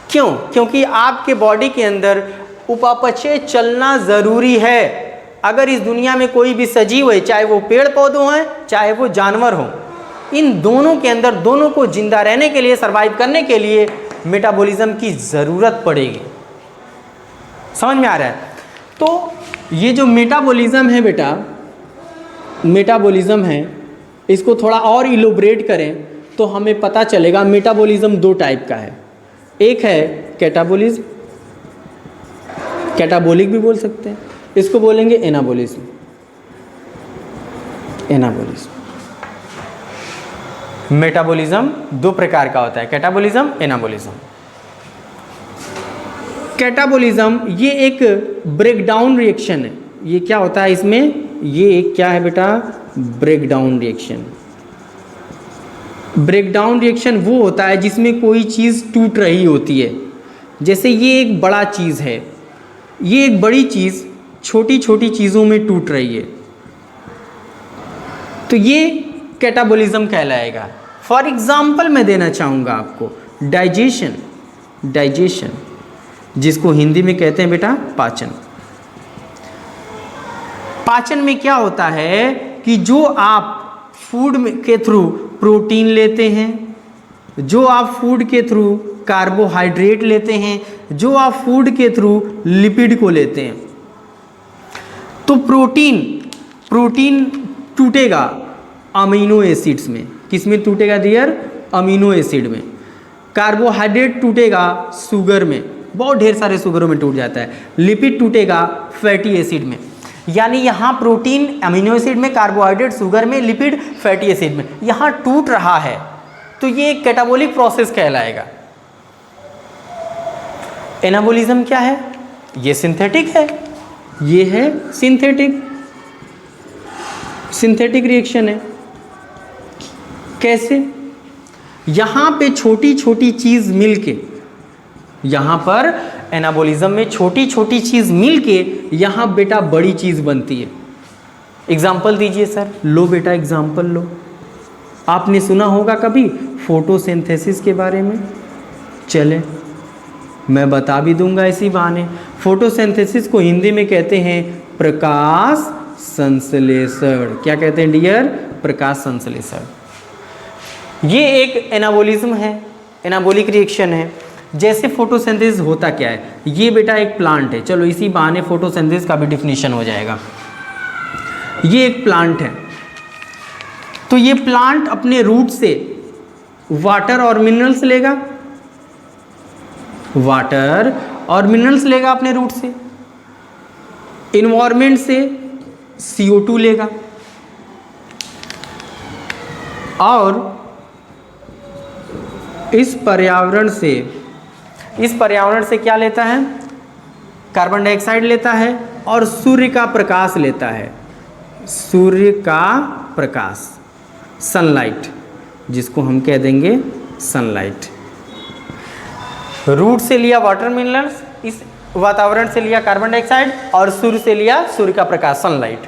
S1: क्यों? क्योंकि आपके बॉडी के अंदर उपापचय चलना जरूरी है। अगर इस दुनिया में कोई भी सजीव है, चाहे वो पेड़ पौधों हैं, चाहे वो जानवर हों, इन दोनों के अंदर, दोनों को जिंदा रहने के लिए, सरवाइव करने के लिए मेटाबॉलिज्म की ज़रूरत पड़ेगी। समझ में आ रहा है? तो ये जो मेटाबॉलिज्म है बेटा, मेटाबॉलिज्म है, इसको थोड़ा और इलोबरेट करें तो हमें पता चलेगा मेटाबॉलिज्म 2 टाइप का है। एक है कैटाबॉलिज्म, कैटाबॉलिक भी बोल सकते हैं, इसको बोलेंगे एनाबॉलिज्म। एनाबॉलिज्म, मेटाबॉलिज्म 2 प्रकार का होता है, कैटाबॉलिज्म, एनाबॉलिज्म। कैटाबॉलिज्म ये एक ब्रेकडाउन रिएक्शन है। ये क्या होता है इसमें? ये एक क्या है बेटा? Breakdown reaction. ब्रेकडाउन रिएक्शन वो होता है जिसमें कोई चीज़ टूट रही होती है। जैसे ये एक बड़ा चीज़ है, ये एक बड़ी चीज़ छोटी छोटी चीज़ों में टूट रही है, तो ये कैटाबॉलिज्म कहलाएगा। फॉर एग्जाम्पल मैं देना चाहूँगा आपको डाइजेशन। डाइजेशन जिसको हिंदी में कहते हैं बेटा पाचन। पाचन में क्या होता है कि जो आप फूड के थ्रू प्रोटीन लेते हैं, जो आप फूड के थ्रू कार्बोहाइड्रेट लेते हैं, जो आप फूड के थ्रू लिपिड को लेते हैं, तो प्रोटीन टूटेगा अमीनो एसिड्स में। किस में टूटेगा डियर? अमीनो एसिड में। कार्बोहाइड्रेट टूटेगा शुगर में, बहुत ढेर सारे शुगरों में टूट जाता है। लिपिड टूटेगा फैटी एसिड में। यानी यहाँ प्रोटीन अमीनो एसिड में, कार्बोहाइड्रेट शुगर में, लिपिड फैटी एसिड में, यहाँ टूट रहा है, तो ये एक कैटाबॉलिक प्रोसेस कहलाएगा। एनाबॉलिज्म क्या है? ये सिंथेटिक है, ये है सिंथेटिक रिएक्शन है। कैसे? यहाँ पे छोटी छोटी चीज़ मिलके, यहाँ पर एनाबॉलिज्म में छोटी छोटी चीज़ मिलके यहाँ बेटा बड़ी चीज़ बनती है। एग्जाम्पल दीजिए सर। लो बेटा एग्जाम्पल लो। आपने सुना होगा कभी फोटोसिंथेसिस के बारे में? चले मैं बता भी दूंगा इसी बहाने। फोटोसिंथेसिस को हिंदी में कहते हैं प्रकाश संश्लेषण। क्या कहते हैं डियर? प्रकाश संश्लेषण। ये एक एनाबॉलिज्म है, एनाबॉलिक रिएक्शन है। जैसे फोटोसिंथेसिस होता क्या है? ये बेटा एक प्लांट है, चलो इसी बहाने फोटोसिंथेसिस का भी डिफिनीशन हो जाएगा। ये एक प्लांट है, तो ये प्लांट अपने रूट से वाटर और मिनरल्स लेगा, वाटर और मिनरल्स लेगा अपने रूट से, इन्वायरमेंट से CO2 लेगा, और इस पर्यावरण से क्या लेता है? कार्बन डाइऑक्साइड लेता है और सूर्य का प्रकाश लेता है, सूर्य का प्रकाश, सनलाइट, जिसको हम कह देंगे सनलाइट। रूट से लिया वाटर मिनरल्स, इस वातावरण से लिया कार्बन डाइऑक्साइड, और सूर्य से लिया सूर्य का प्रकाश, सनलाइट,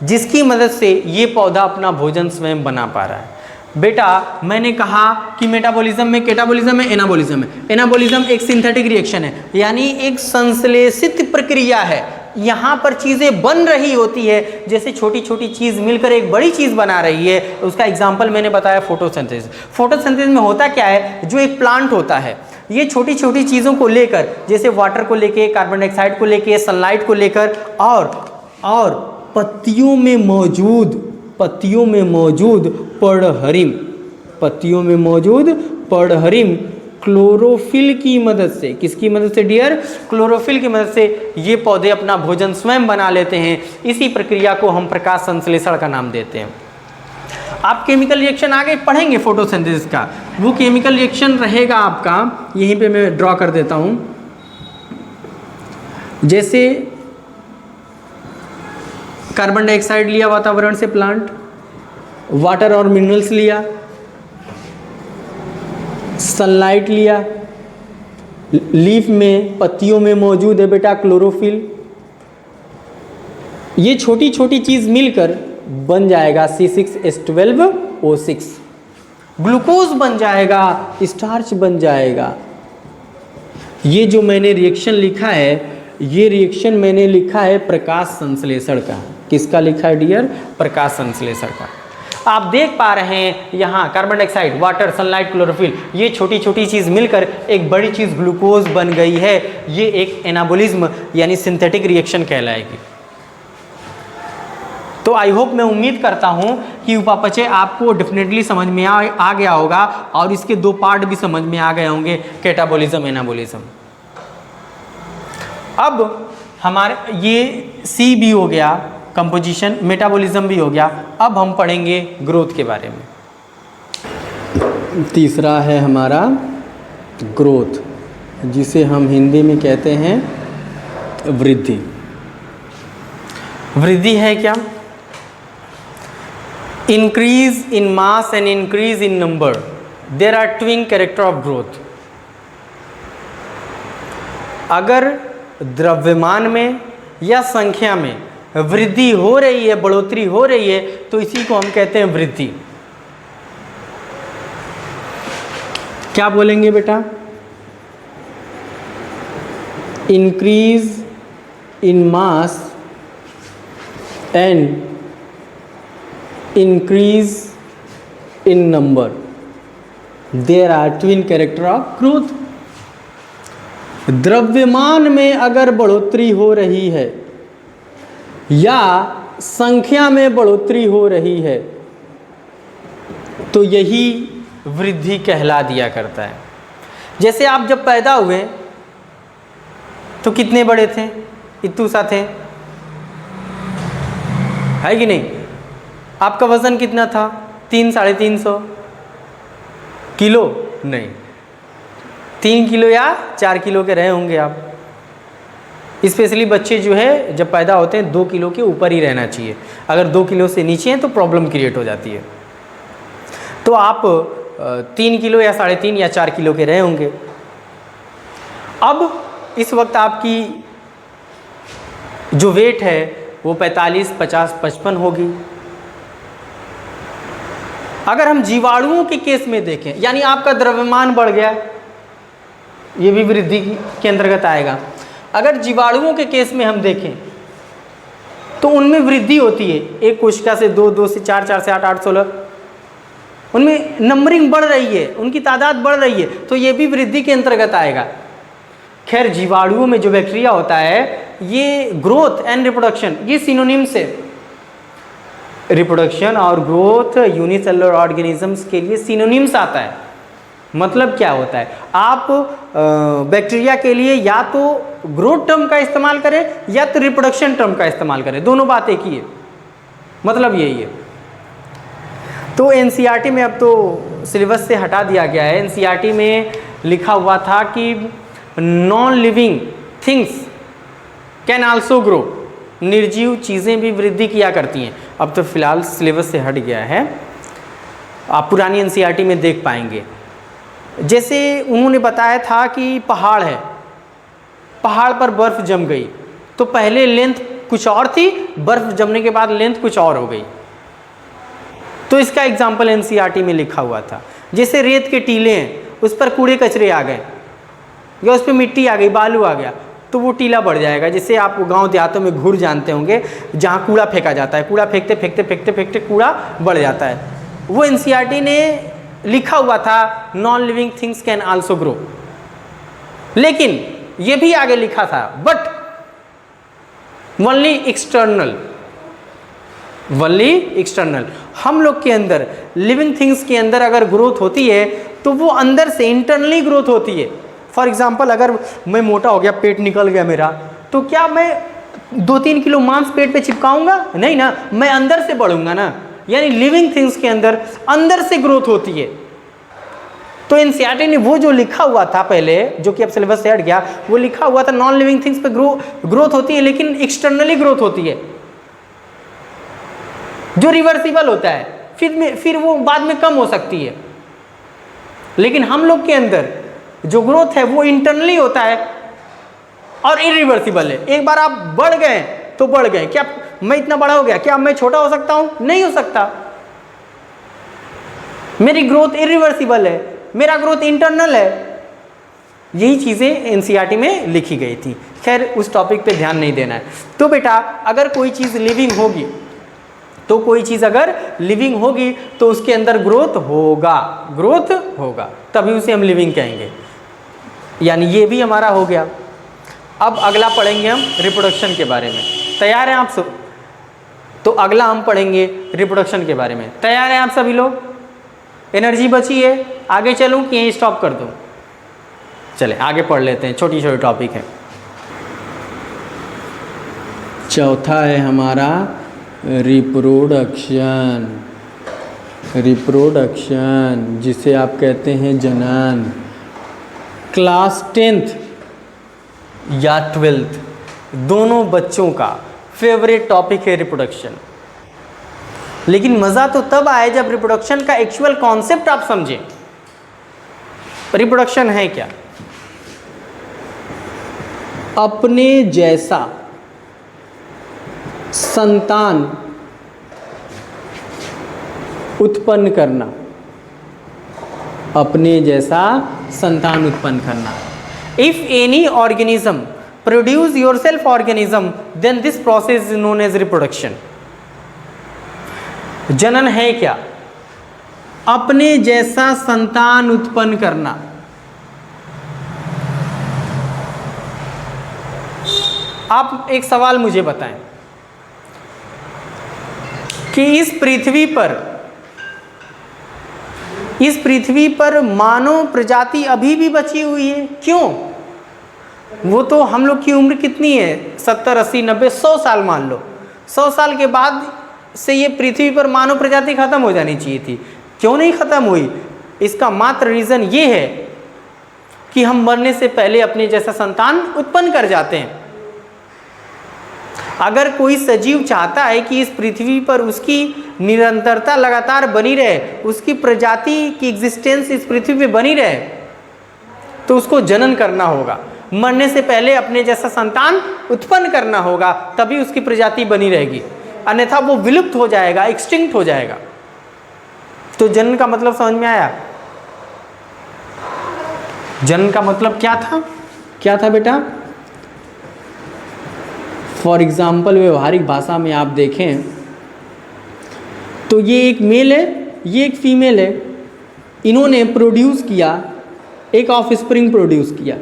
S1: जिसकी मदद से ये पौधा अपना भोजन स्वयं बना पा रहा है। बेटा मैंने कहा कि मेटाबॉलिज्म में कैटाबॉलिज्म है, एनाबॉलिज्म है। एनाबॉलिज्म एक सिंथेटिक रिएक्शन है, यानी एक संश्लेषित प्रक्रिया है। यहाँ पर चीज़ें बन रही होती है, जैसे छोटी छोटी चीज़ मिलकर एक बड़ी चीज़ बना रही है। उसका एग्जाम्पल मैंने बताया फोटोसिंथेसिस। फोटोसिंथेसिस में होता क्या है, जो एक प्लांट होता है ये छोटी छोटी चीज़ों को लेकर, जैसे वाटर को लेके, कार्बन डाइऑक्साइड को लेके, सनलाइट को लेकर, और पत्तियों में मौजूद पर्णहरिम क्लोरोफिल की मदद से, किसकी मदद से डियर? क्लोरोफिल की मदद से ये पौधे अपना भोजन स्वयं बना लेते हैं। इसी प्रक्रिया को हम प्रकाश संश्लेषण का नाम देते हैं। आप केमिकल रिएक्शन आगे पढ़ेंगे फोटोसिंथेसिस का, वो केमिकल रिएक्शन रहेगा आपका, यहीं पे मैं ड्रॉ कर देता हूं। जैसे कार्बन डाइऑक्साइड लिया वातावरण से प्लांट, वाटर और मिनरल्स लिया, सनलाइट लिया, लीफ में, पत्तियों में मौजूद है बेटा क्लोरोफिल। ये छोटी छोटी चीज मिलकर बन जाएगा C6H12O6, ग्लूकोज बन जाएगा, स्टार्च बन जाएगा। ये जो मैंने रिएक्शन लिखा है, ये रिएक्शन मैंने लिखा है प्रकाश संश्लेषण का। किसका लिखा है डियर? प्रकाश संश्लेषण का। आप देख पा रहे हैं यहाँ carbon dioxide, water, sunlight, chlorophyll, ये छोटी छोटी चीज़ मिलकर एक बड़ी चीज़ ग्लूकोज बन गई है। ये एक एनाबॉलिज्म यानी सिंथेटिक रिएक्शन कहलाएगी। तो आई होप, मैं उम्मीद करता हूँ कि उपापचय आपको डेफिनेटली समझ में आ गया होगा, और इसके दो पार्ट भी समझ में आ गए होंगे, कैटाबॉलिज्म, एनाबॉलिज्म। अब हमारे ये C भी हो गया, कंपोजिशन, मेटाबॉलिज्म भी हो गया। अब हम पढ़ेंगे ग्रोथ के बारे में। तीसरा है हमारा ग्रोथ, जिसे हम हिंदी में कहते हैं वृद्धि। वृद्धि है क्या? Increase in mass and increase in number, there are twin character of growth. अगर द्रव्यमान में या संख्या में वृद्धि हो रही है, बढ़ोतरी हो रही है, तो इसी को हम कहते हैं वृद्धि। क्या बोलेंगे बेटा? Increase in mass and increase in number, there are twin character of growth. द्रव्यमान में अगर बढ़ोतरी हो रही है या संख्या में बढ़ोतरी हो रही है, तो यही वृद्धि कहला दिया करता है। जैसे आप जब पैदा हुए तो कितने बड़े थे? इतू सा थे, है कि नहीं? आपका वजन कितना था? 300-350 किलो? नहीं, 3 किलो या 4 किलो के रहे होंगे आप। स्पेशली बच्चे जो है जब पैदा होते हैं 2 किलो के ऊपर ही रहना चाहिए। अगर 2 किलो से नीचे हैं तो प्रॉब्लम क्रिएट हो जाती है। तो आप 3 किलो या 3.5 या 4 किलो के रहे होंगे। अब इस वक्त आपकी जो वेट है वो 45, 50, 55 होगी। अगर हम जीवाणुओं के केस में देखें, यानी आपका द्रव्यमान बढ़ गया, ये भी वृद्धि के अंतर्गत आएगा। अगर जीवाणुओं के केस में हम देखें तो उनमें वृद्धि होती है। एक कोशिका से 2, 2 से 4, 4 से 8, 8 16, उनमें नंबरिंग बढ़ रही है, उनकी तादाद बढ़ रही है, तो ये भी वृद्धि के अंतर्गत आएगा। खैर, जीवाणुओं में जो बैक्टीरिया होता है, ये ग्रोथ एंड रिप्रोडक्शन, ये सिनोनिम्स है। रिप्रोडक्शन और ग्रोथ यूनिसेलुलर ऑर्गेनिजम्स के लिए सिनोनिम्स आता है। मतलब क्या होता है, आप बैक्टीरिया के लिए या तो ग्रोथ टर्म का इस्तेमाल करें या तो रिप्रोडक्शन टर्म का इस्तेमाल करें, दोनों बात एक ही है, मतलब यही है। तो एनसीईआरटी में अब तो सिलेबस से हटा दिया गया है। एनसीईआरटी में लिखा हुआ था कि non living things can also grow, निर्जीव चीज़ें भी वृद्धि किया करती हैं। अब तो फिलहाल सिलेबस से हट गया है, आप पुरानी एनसीईआरटी में देख पाएंगे। जैसे उन्होंने बताया था कि पहाड़ है, पहाड़ पर बर्फ़ जम गई, तो पहले लेंथ कुछ और थी, बर्फ़ जमने के बाद लेंथ कुछ और हो गई। तो इसका एग्जाम्पल एनसीईआरटी में लिखा हुआ था। जैसे रेत के टीले हैं, उस पर कूड़े कचरे आ गए या उस पर मिट्टी आ गई, बालू आ गया, तो वो टीला बढ़ जाएगा। जैसे आप गांव देहातों में घूर जानते होंगे, जहाँ कूड़ा फेंका जाता है, कूड़ा फेंकते फेंकते फेंकते फेंकते कूड़ा बढ़ जाता है। वो एनसीईआरटी ने लिखा हुआ था non living things can also grow, लेकिन ये भी आगे लिखा था but only external, only external. हम लोग के अंदर लिविंग थिंग्स के अंदर अगर ग्रोथ होती है तो वो अंदर से इंटरनली ग्रोथ होती है। फॉर एग्जाम्पल, अगर मैं मोटा हो गया, पेट निकल गया मेरा, तो क्या मैं 2-3 किलो मांस पेट पे चिपकाऊंगा? नहीं ना, मैं अंदर से बढ़ूंगा ना। यानी लिविंग थिंग्स के अंदर से ग्रोथ होती है। तो एनसीईआरटी ने वो जो लिखा हुआ था पहले, जो कि अब सिलेबस से हट गया, वो लिखा हुआ था नॉन लिविंग थिंग्स पे ग्रोथ होती है, लेकिन एक्सटर्नली ग्रोथ होती है, जो रिवर्सिबल होता है, फिर वो बाद में कम हो सकती है। लेकिन हम लोग के अंदर जो ग्रोथ है वो इंटरनली होता है और इरिवर्सिबल है। एक बार आप बढ़ गए तो बढ़ गए। क्या मैं इतना बड़ा हो गया, क्या मैं छोटा हो सकता हूं? नहीं हो सकता। मेरी ग्रोथ इरिवर्सिबल है, मेरा ग्रोथ इंटरनल है। यही चीजें एनसीईआरटी में लिखी गई थी। खैर, उस टॉपिक पे ध्यान नहीं देना है। तो बेटा, अगर कोई चीज लिविंग होगी, तो कोई चीज अगर लिविंग होगी तो उसके अंदर ग्रोथ होगा, ग्रोथ होगा, तभी उसे हम लिविंग कहेंगे। यानी ये भी हमारा हो गया। अब अगला पढ़ेंगे हम रिप्रोडक्शन के बारे में। तैयार हैं आप सब? तो अगला हम पढ़ेंगे रिप्रोडक्शन के बारे में। तैयार हैं आप सभी लोग? एनर्जी बची है? आगे चलूं कि यहीं स्टॉप कर दूं? चले आगे पढ़ लेते हैं, छोटी छोटी टॉपिक है। चौथा है हमारा रिप्रोडक्शन। रिप्रोडक्शन जिसे आप कहते हैं जनन। क्लास 10th या 12th दोनों बच्चों का फेवरेट टॉपिक है रिप्रोडक्शन। लेकिन मज़ा तो तब आए जब रिप्रोडक्शन का एक्चुअल कॉन्सेप्ट आप समझें। रिप्रोडक्शन है क्या? अपने जैसा संतान उत्पन्न करना, अपने जैसा संतान उत्पन्न करना। If any organism produce yourself organism then this process is known as reproduction. जनन है क्या? अपने जैसा संतान उत्पन्न करना। आप एक सवाल मुझे बताएं कि इस पृथ्वी पर मानव प्रजाति अभी भी बची हुई है। क्यों? वो तो हम लोग की उम्र कितनी है? 70, 80, 90, 100 साल मान लो। 100 साल के बाद से ये पृथ्वी पर मानव प्रजाति खत्म हो जानी चाहिए थी। क्यों नहीं खत्म हुई? इसका मात्र रीज़न ये है कि हम मरने से पहले अपने जैसा संतान उत्पन्न कर जाते हैं। अगर कोई सजीव चाहता है कि इस पृथ्वी पर उसकी निरंतरता लगातार बनी रहे, उसकी प्रजाति की एग्जिस्टेंस इस पृथ्वी पे बनी रहे, तो उसको जनन करना होगा। मरने से पहले अपने जैसा संतान उत्पन्न करना होगा, तभी उसकी प्रजाति बनी रहेगी, अन्यथा वो विलुप्त हो जाएगा, एक्सटिंक्ट हो जाएगा। तो जनन का मतलब समझ में आया? जनन का मतलब क्या था? क्या था बेटा? फॉर एग्जाम्पल, व्यवहारिक भाषा में आप देखें तो ये एक मेल है, ये एक फीमेल है, इन्होंने प्रोड्यूस किया, एक ऑफस्प्रिंग प्रोड्यूस किया,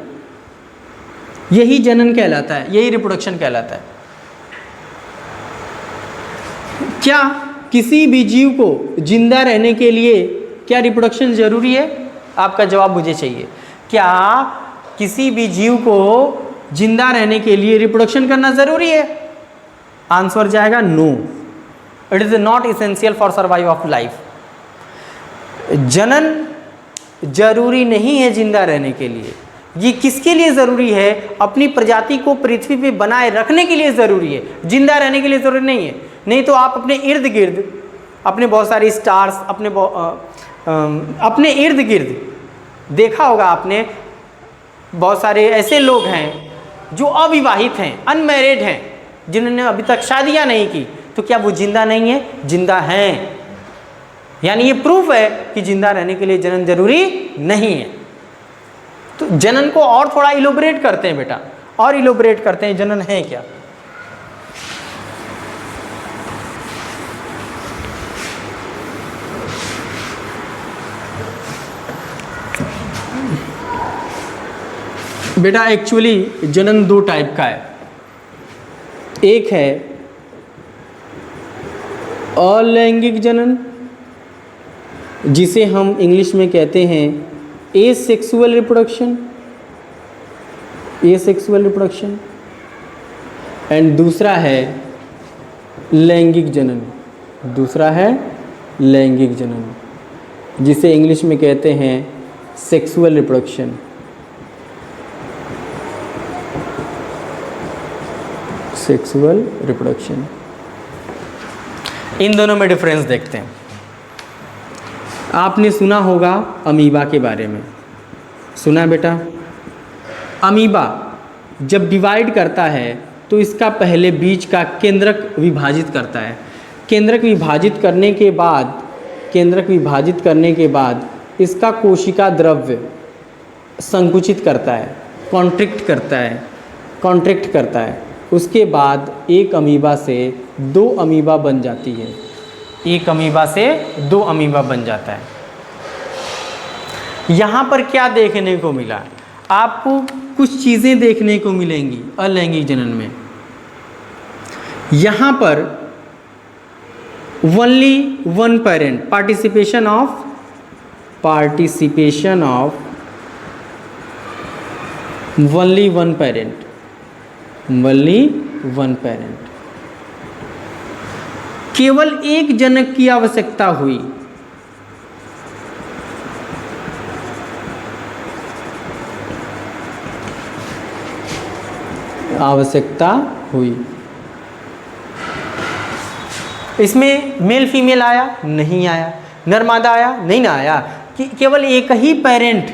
S1: यही जनन कहलाता है, यही रिप्रोडक्शन कहलाता है। क्या किसी भी जीव को जिंदा रहने के लिए क्या रिप्रोडक्शन जरूरी है? आपका जवाब मुझे चाहिए। क्या किसी भी जीव को जिंदा रहने के लिए रिप्रोडक्शन करना जरूरी है? आंसर जाएगा no, it is not essential for survive of life. जनन जरूरी नहीं है जिंदा रहने के लिए। ये किसके लिए ज़रूरी है? अपनी प्रजाति को पृथ्वी पे बनाए रखने के लिए ज़रूरी है, जिंदा रहने के लिए ज़रूरी नहीं है। नहीं तो आप अपने इर्द गिर्द, अपने बहुत सारे स्टार्स, अपने इर्द गिर्द देखा होगा आपने, बहुत सारे ऐसे लोग हैं जो अविवाहित हैं, अनमैरिड हैं, जिन्होंने अभी तक शादियाँ नहीं की, तो क्या वो जिंदा नहीं है? जिंदा हैं। यानी ये प्रूफ है कि जिंदा रहने के लिए जनन जरूरी नहीं है। तो जनन को और थोड़ा इलोबरेट करते हैं बेटा, और इलोबरेट करते हैं जनन है क्या। बेटा एक्चुअली जनन दो टाइप का है। एक है अलैंगिक जनन, जिसे हम इंग्लिश में कहते हैं asexual reproduction, asexual reproduction. And दूसरा है लैंगिक जनन, दूसरा है लैंगिक जनन, जिसे इंग्लिश में कहते हैं सेक्सुअल रिप्रोडक्शन। Sexual reproduction. इन दोनों में डिफरेंस देखते हैं। आपने सुना होगा अमीबा के बारे में, सुना बेटा? अमीबा जब डिवाइड करता है तो इसका पहले बीज का केंद्रक विभाजित करता है। केंद्रक विभाजित करने के बाद इसका कोशिका द्रव्य संकुचित करता है, कॉन्ट्रैक्ट करता है। उसके बाद एक अमीबा से दो अमीबा बन जाती है, एक अमीबा से दो अमीबा बन जाता है। यहाँ पर क्या देखने को मिला? आपको कुछ चीज़ें देखने को मिलेंगी अलैंगिक जनन में। यहाँ पर only one parent, participation of only one parent, केवल एक जनक की आवश्यकता हुई। इसमें मेल फीमेल आया? नहीं आया। नर मादा आया? नहीं ना आया। कि केवल एक ही पेरेंट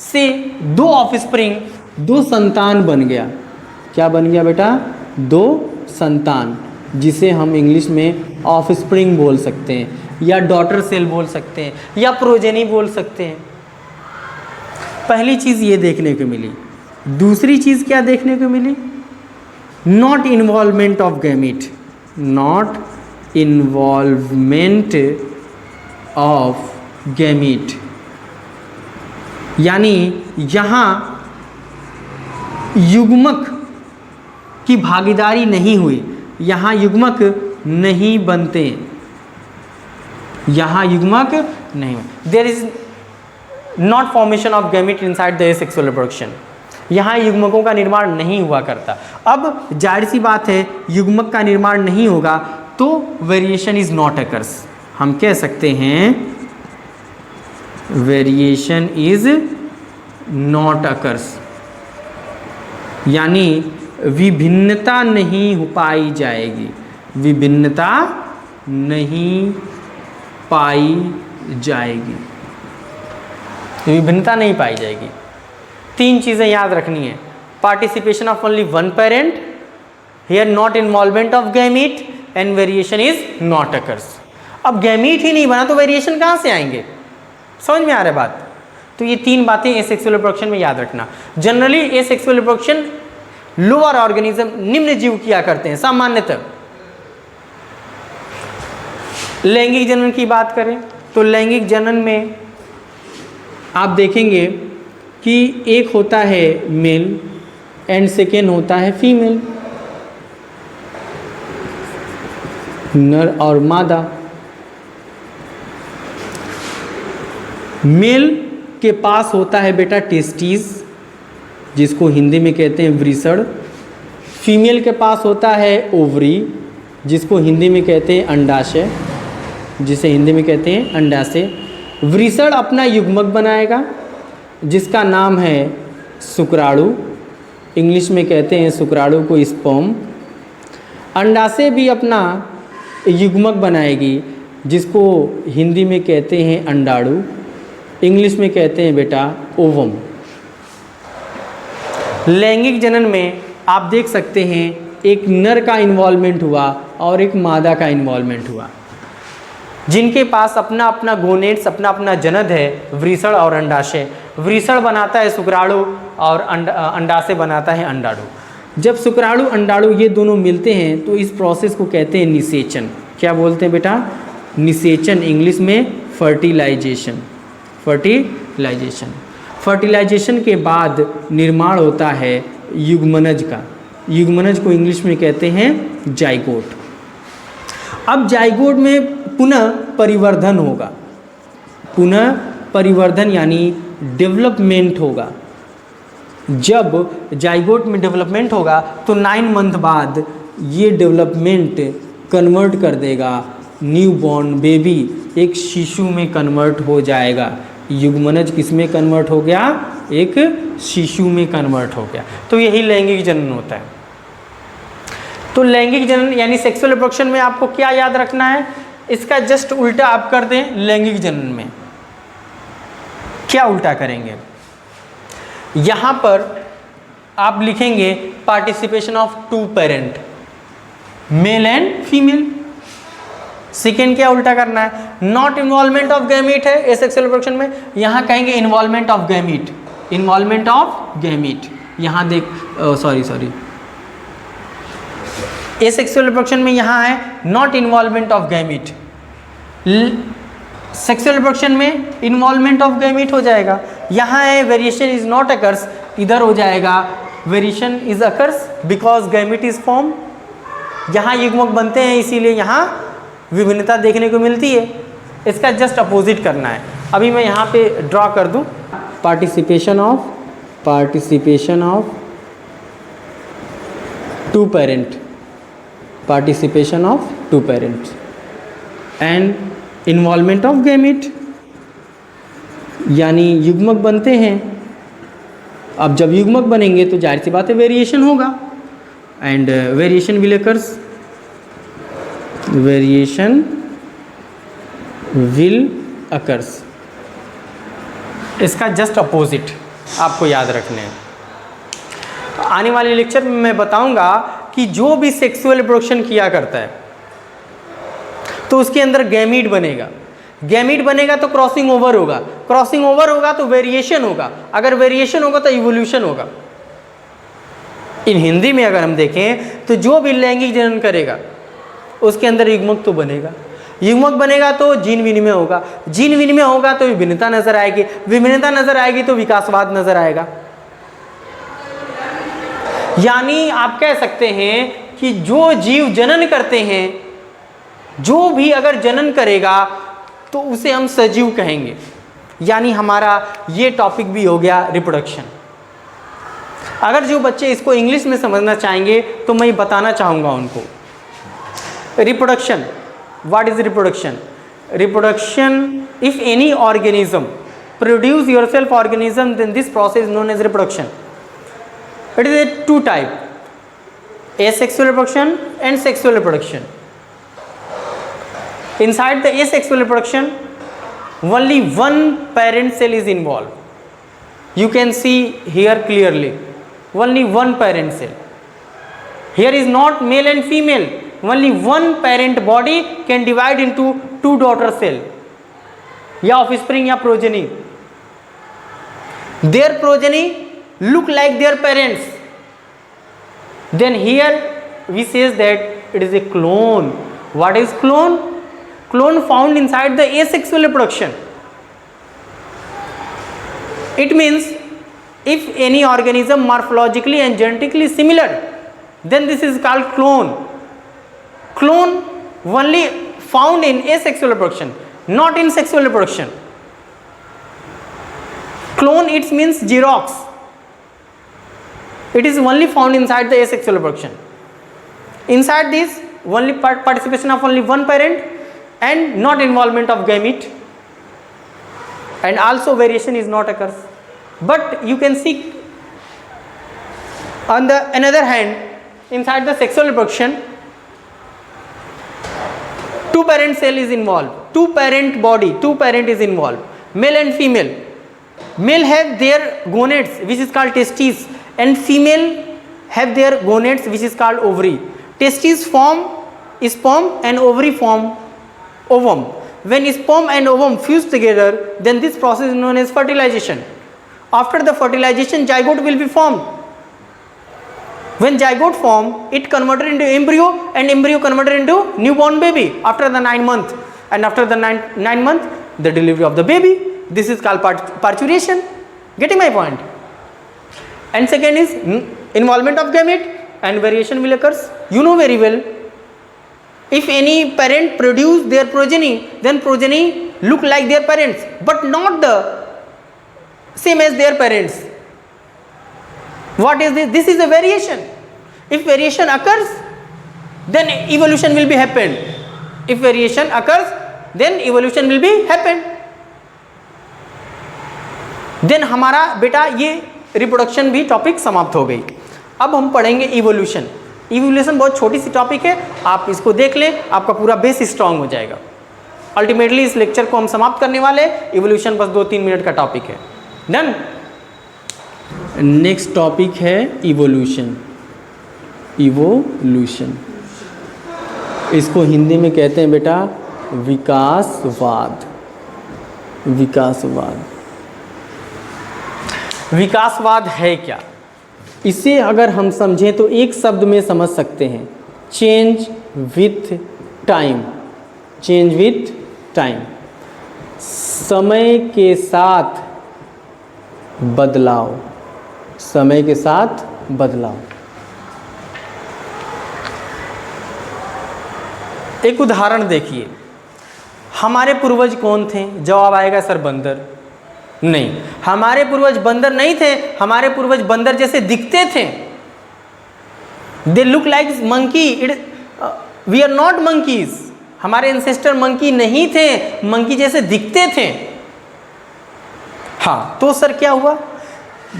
S1: से दो ऑफस्प्रिंग, दो संतान बन गया। क्या बन गया बेटा? दो संतान, जिसे हम इंग्लिश में ऑफस्प्रिंग बोल सकते हैं, या डॉटर सेल बोल सकते हैं, या प्रोजेनी बोल सकते हैं। पहली चीज़ ये देखने को मिली। दूसरी चीज़ क्या देखने को मिली? Not involvement of gamete, not involvement of gamete, यानी यहाँ युग्मक की भागीदारी नहीं हुई, यहाँ युग्मक नहीं बनते, यहाँ युग्मक नहीं। There is not formation of gamete inside the asexual reproduction, यहाँ युग्मकों का निर्माण नहीं हुआ करता। अब जाहिर सी बात है, युग्मक का निर्माण नहीं होगा तो वेरिएशन इज नॉट अकर्स। हम कह सकते हैं वेरिएशन इज नॉट अकर्स, यानी विभिन्नता नहीं हो पाई जाएगी, विभिन्नता नहीं पाई जाएगी, विभिन्नता नहीं पाई जाएगी। तीन चीज़ें याद रखनी है। Participation of only one parent, here not involvement of gamete, and variation is not occurs. अब गैमीट ही नहीं बना तो वेरिएशन कहाँ से आएंगे? समझ में आ रहा है बात? तो ये तीन बातें एसेक्सुअल रिप्रोडक्शन में याद रखना। Generally asexual reproduction lower organism, निम्न जीव किया करते हैं सामान्यतः। लैंगिक जनन की बात करें तो लैंगिक जनन में आप देखेंगे कि एक होता है मेल एंड सेकेंड होता है फीमेल, नर और मादा। मेल के पास होता है बेटा टेस्टिस, जिसको हिंदी में कहते हैं वृषण। फीमेल के पास होता है ओवरी, जिसको हिंदी में कहते हैं अंडाशय, जिसे हिंदी में कहते हैं अंडाशय। वृषण अपना युग्मक बनाएगा जिसका नाम है शुक्राणु, इंग्लिश में कहते हैं शुक्राणु को स्पर्म। अंडाशय भी अपना युग्मक बनाएगी जिसको हिंदी में कहते हैं अंडाणु, इंग्लिश में कहते हैं बेटा ओवम। लैंगिक जनन में आप देख सकते हैं एक नर का इन्वॉल्वमेंट हुआ और एक मादा का इन्वॉल्वमेंट हुआ, जिनके पास अपना अपना गोनेट्स, अपना अपना जनन है, वृषण और अंडाशय। वृषण बनाता है शुक्राणु और अंडाशय बनाता है अंडाणु। जब शुक्राणु अंडाणु ये दोनों मिलते हैं तो इस प्रोसेस को कहते हैं निषेचन। क्या बोलते हैं बेटा? निषेचन, इंग्लिश में फर्टिलाइजेशन। फर्टिलाइजेशन, फर्टिलाइजेशन के बाद निर्माण होता है युग्मनज का। युग्मनज को इंग्लिश में कहते हैं जाइगोट। अब जाइगोट में पुनः परिवर्धन होगा, पुनः परिवर्धन यानी डेवलपमेंट होगा। जब जाइगोट में डेवलपमेंट होगा तो 9 मंथ बाद ये डेवलपमेंट कन्वर्ट कर देगा न्यूबॉर्न बेबी, एक शिशु में कन्वर्ट हो जाएगा। युग्मनज किस में कन्वर्ट हो गया? एक शिशु में कन्वर्ट हो गया। तो यही लैंगिक जनन होता है। तो लैंगिक जनन यानी सेक्सुअल रिप्रोडक्शन में आपको क्या याद रखना है? इसका जस्ट उल्टा आप कर दें लैंगिक जनन में। क्या उल्टा करेंगे? यहाँ पर आप लिखेंगे participation of 2 parent, male and female. Second क्या उल्टा करना है? नॉट इन्वॉल्वमेंट ऑफ गैमीट है एसेक्सुअल रिप्रोडक्शन में, यहाँ कहेंगे involvement of gamete. Involvement of gamete, यहाँ देख सॉरी एसेक्सुअल रिप्रोडक्शन में यहाँ है not involvement of gamete. Sexual reproduction में इन्वॉल्वमेंट ऑफ गैमीट हो जाएगा। यहाँ है वेरिएशन इज नॉट अकर्स, इधर हो जाएगा variation is occurs because gamete is form. यहाँ युग्मक बनते हैं इसीलिए यहाँ विभिन्नता देखने को मिलती है। इसका जस्ट अपोजिट करना है। अभी मैं यहाँ पे ड्रॉ कर दूँ participation of 2 parent, participation of 2 parents and involvement of gamete, यानी युग्मक बनते हैं। अब जब युग्मक बनेंगे तो जाहिर सी बात है वेरिएशन होगा and variation will occurs, variation will occurs. इसका जस्ट अपोजिट आपको याद रखने हैं। आने वाले लेक्चर में मैं बताऊंगा कि जो भी सेक्सुअल रिप्रोडक्शन किया करता है तो उसके अंदर गैमीट बनेगा। गैमीट बनेगा तो क्रॉसिंग ओवर होगा, क्रॉसिंग ओवर होगा तो वेरिएशन होगा, अगर वेरिएशन होगा तो इवोल्यूशन होगा। इन हिंदी में अगर हम देखें तो जो भी लैंगिक जनन करेगा उसके अंदर युग्मक तो बनेगा, युग्मक बनेगा तो जीन विनिमय होगा, जीन विनिमय होगा तो विभिन्नता नजर आएगी, विभिन्नता नजर आएगी तो विकासवाद नजर आएगा। यानी आप कह सकते हैं कि जो जीव जनन करते हैं, जो भी अगर जनन करेगा तो उसे हम सजीव कहेंगे। यानी हमारा ये टॉपिक भी हो गया रिप्रोडक्शन। अगर जो बच्चे इसको इंग्लिश में समझना चाहेंगे तो मैं बताना चाहूँगा उनको reproduction. What is reproduction? Reproduction, if any organism produce yourself organism then this process known as reproduction. It is a 2 type, asexual reproduction and sexual reproduction. Inside the asexual reproduction, only one parent cell is involved. You can see here clearly, only one parent cell. Here is not male and female, only one parent body can divide into 2 daughter cell, या offspring या progeny. Their progeny look like their parents. Then here we says that it is a clone. What is clone? Clone found inside the asexual reproduction. It means if any organism morphologically and genetically similar, then this is called clone. Clone only found in asexual reproduction, not in sexual reproduction. Clone, it means Xerox. It is only found inside the asexual reproduction. Inside this, only participation of only one parent and not involvement of gamete, and also variation is not occurs. But you can see on the another hand, inside the sexual reproduction, two parent cell is involved, two parent body, two parent is involved, male and female. Male have their gonads which is called testes, and female have their gonads which is called ovary. Testes form sperm and ovary form ovum. When sperm and ovum fuse together, then this process is known as fertilization. After the fertilization, zygote will be formed. When zygote form, it converted into embryo, and embryo converted into newborn baby after the 9 month, and after the 9 month, the delivery of the baby. This is called parturition. Getting my point? And second is involvement of gamete, and variation will occurs. You know very well, if any parent produce their progeny, then progeny look like their parents, but not the same as their parents. What is this? This is a variation. If variation occurs, then evolution will be happened. If variation occurs, then evolution will be happened. Then हमारा बेटा ये reproduction भी topic समाप्त हो गई. अब हम पढ़ेंगे इवोल्यूशन. इवोल्यूशन बहुत छोटी सी टॉपिक है, आप इसको देख लें, आपका पूरा बेस स्ट्रांग हो जाएगा. अल्टीमेटली इस लेक्चर को हम समाप्त करने वाले. इवोल्यूशन बस 2-3 मिनट का टॉपिक है. डन. नेक्स्ट टॉपिक है इवोल्यूशन. इवोल्यूशन इसको हिंदी में कहते हैं बेटा विकासवाद. विकासवाद. विकासवाद है क्या? इसे अगर हम समझें तो एक शब्द में समझ सकते हैं, change with time. Change with time, समय के साथ बदलाव. समय के साथ बदलाव. एक उदाहरण देखिए. हमारे पूर्वज कौन थे? जवाब आएगा सर बंदर. नहीं, हमारे पूर्वज बंदर नहीं थे. हमारे पूर्वज बंदर जैसे दिखते थे. They look like monkey. We are not monkeys. हमारे एंसेस्टर मंकी नहीं थे, मंकी जैसे दिखते थे. हाँ, तो सर क्या हुआ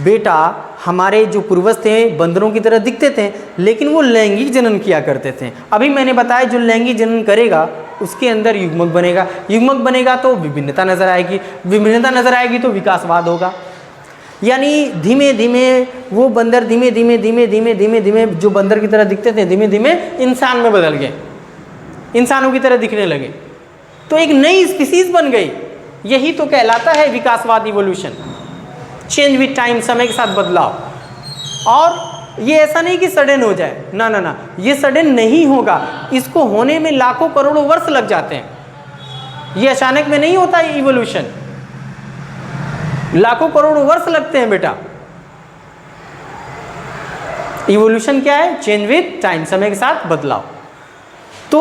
S1: बेटा? हमारे जो पूर्वज थे बंदरों की तरह दिखते थे, लेकिन वो लैंगिक जनन किया करते थे. अभी मैंने बताया जो लैंगिक जनन करेगा उसके अंदर युग्मक बनेगा. युग्मक बनेगा तो विभिन्नता नजर आएगी. विभिन्नता नजर आएगी तो विकासवाद होगा. यानी धीमे धीमे वो बंदर धीमे धीमे धीमे धीमे धीमे धीमे जो बंदर की तरह दिखते थे धीमे धीमे इंसान में बदल गए, इंसानों की तरह दिखने लगे. तो एक नई स्पीसीज बन गई. यही तो कहलाता है विकासवाद, इवोल्यूशन. चेंज विथ टाइम, समय के साथ बदलाव. और ये ऐसा नहीं कि सडन हो जाए, ना ना ना, ये सडन नहीं होगा. इसको होने में लाखों करोड़ों वर्ष लग जाते हैं. ये अचानक में नहीं होता है इवोल्यूशन. लाखों करोड़ों वर्ष लगते हैं बेटा. इवोल्यूशन क्या है? चेंज विथ टाइम, समय के साथ बदलाव. तो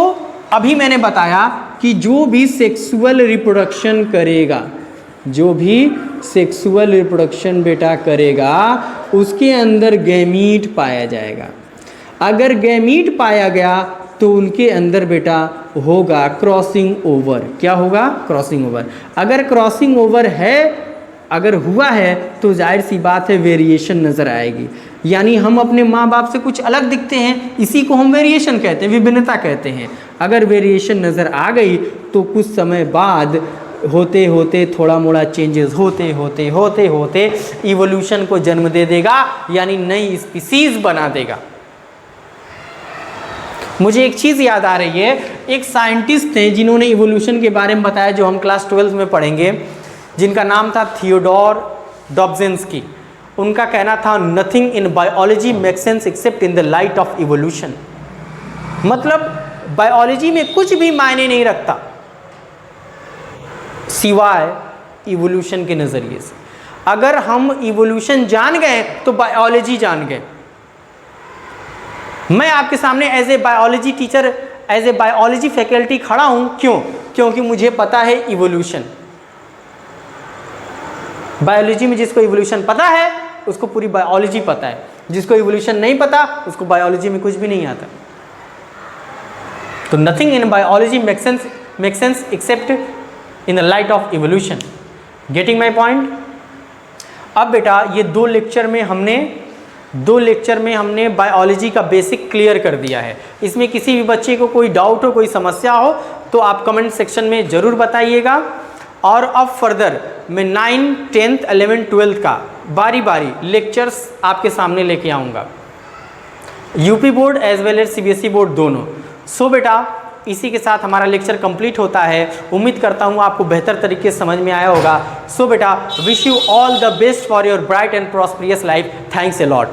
S1: अभी मैंने बताया कि जो भी सेक्सुअल रिप्रोडक्शन करेगा, जो भी सेक्सुअल रिप्रोडक्शन बेटा करेगा उसके अंदर गैमीट पाया जाएगा. अगर गैमीट पाया गया तो उनके अंदर बेटा होगा क्रॉसिंग ओवर. क्या होगा? Crossing over. अगर क्रॉसिंग ओवर है, अगर हुआ है तो जाहिर सी बात है वेरिएशन नज़र आएगी. यानी हम अपने माँ बाप से कुछ अलग दिखते हैं, इसी को हम वेरिएशन कहते हैं, विभिन्नता कहते हैं. अगर वेरिएशन नज़र आ गई तो कुछ समय बाद होते होते थोड़ा मोड़ा चेंजेस होते होते होते होते इवोल्यूशन को जन्म दे देगा, यानी नई स्पीसीज बना देगा. मुझे एक चीज़ याद आ रही है. एक साइंटिस्ट थे जिन्होंने इवोल्यूशन के बारे में बताया, जो हम क्लास 12 में पढ़ेंगे, जिनका नाम था थियोडोर डॉब्झिन्स्की. उनका कहना था nothing in biology makes sense accept in the light of evolution. मतलब बायोलॉजी में कुछ भी मायने नहीं रखता सिवाय इवोल्यूशन के नज़रिए से. अगर हम इवोल्यूशन जान गए तो बायोलॉजी जान गए. मैं आपके सामने as a biology teacher, as a biology faculty खड़ा हूं. क्यों? क्योंकि मुझे पता है इवोल्यूशन. बायोलॉजी में जिसको इवोल्यूशन पता है उसको पूरी बायोलॉजी पता है, जिसको इवोल्यूशन नहीं पता उसको बायोलॉजी में कुछ भी नहीं आता। तो nothing in biology make sense accept in the light of evolution. Getting my point. अब बेटा ये दो लेक्चर में हमने बायोलॉजी का बेसिक क्लियर कर दिया है। इसमें किसी भी बच्चे को कोई डाउट हो, कोई समस्या हो तो आप कमेंट सेक्शन में ज़रूर बताइएगा। और अब फर्दर मैं 9th, 10th, 11th, 12th का बारी बारी लेक्चर्स आपके सामने लेके आऊँगा, UP board as well as CBSE board दोनों। सो बेटा इसी के साथ हमारा लेक्चर कंप्लीट होता है। उम्मीद करता हूँ आपको बेहतर तरीके से समझ में आया होगा। सो बेटा wish you all the best for your bright and prosperous life. Thanks a lot.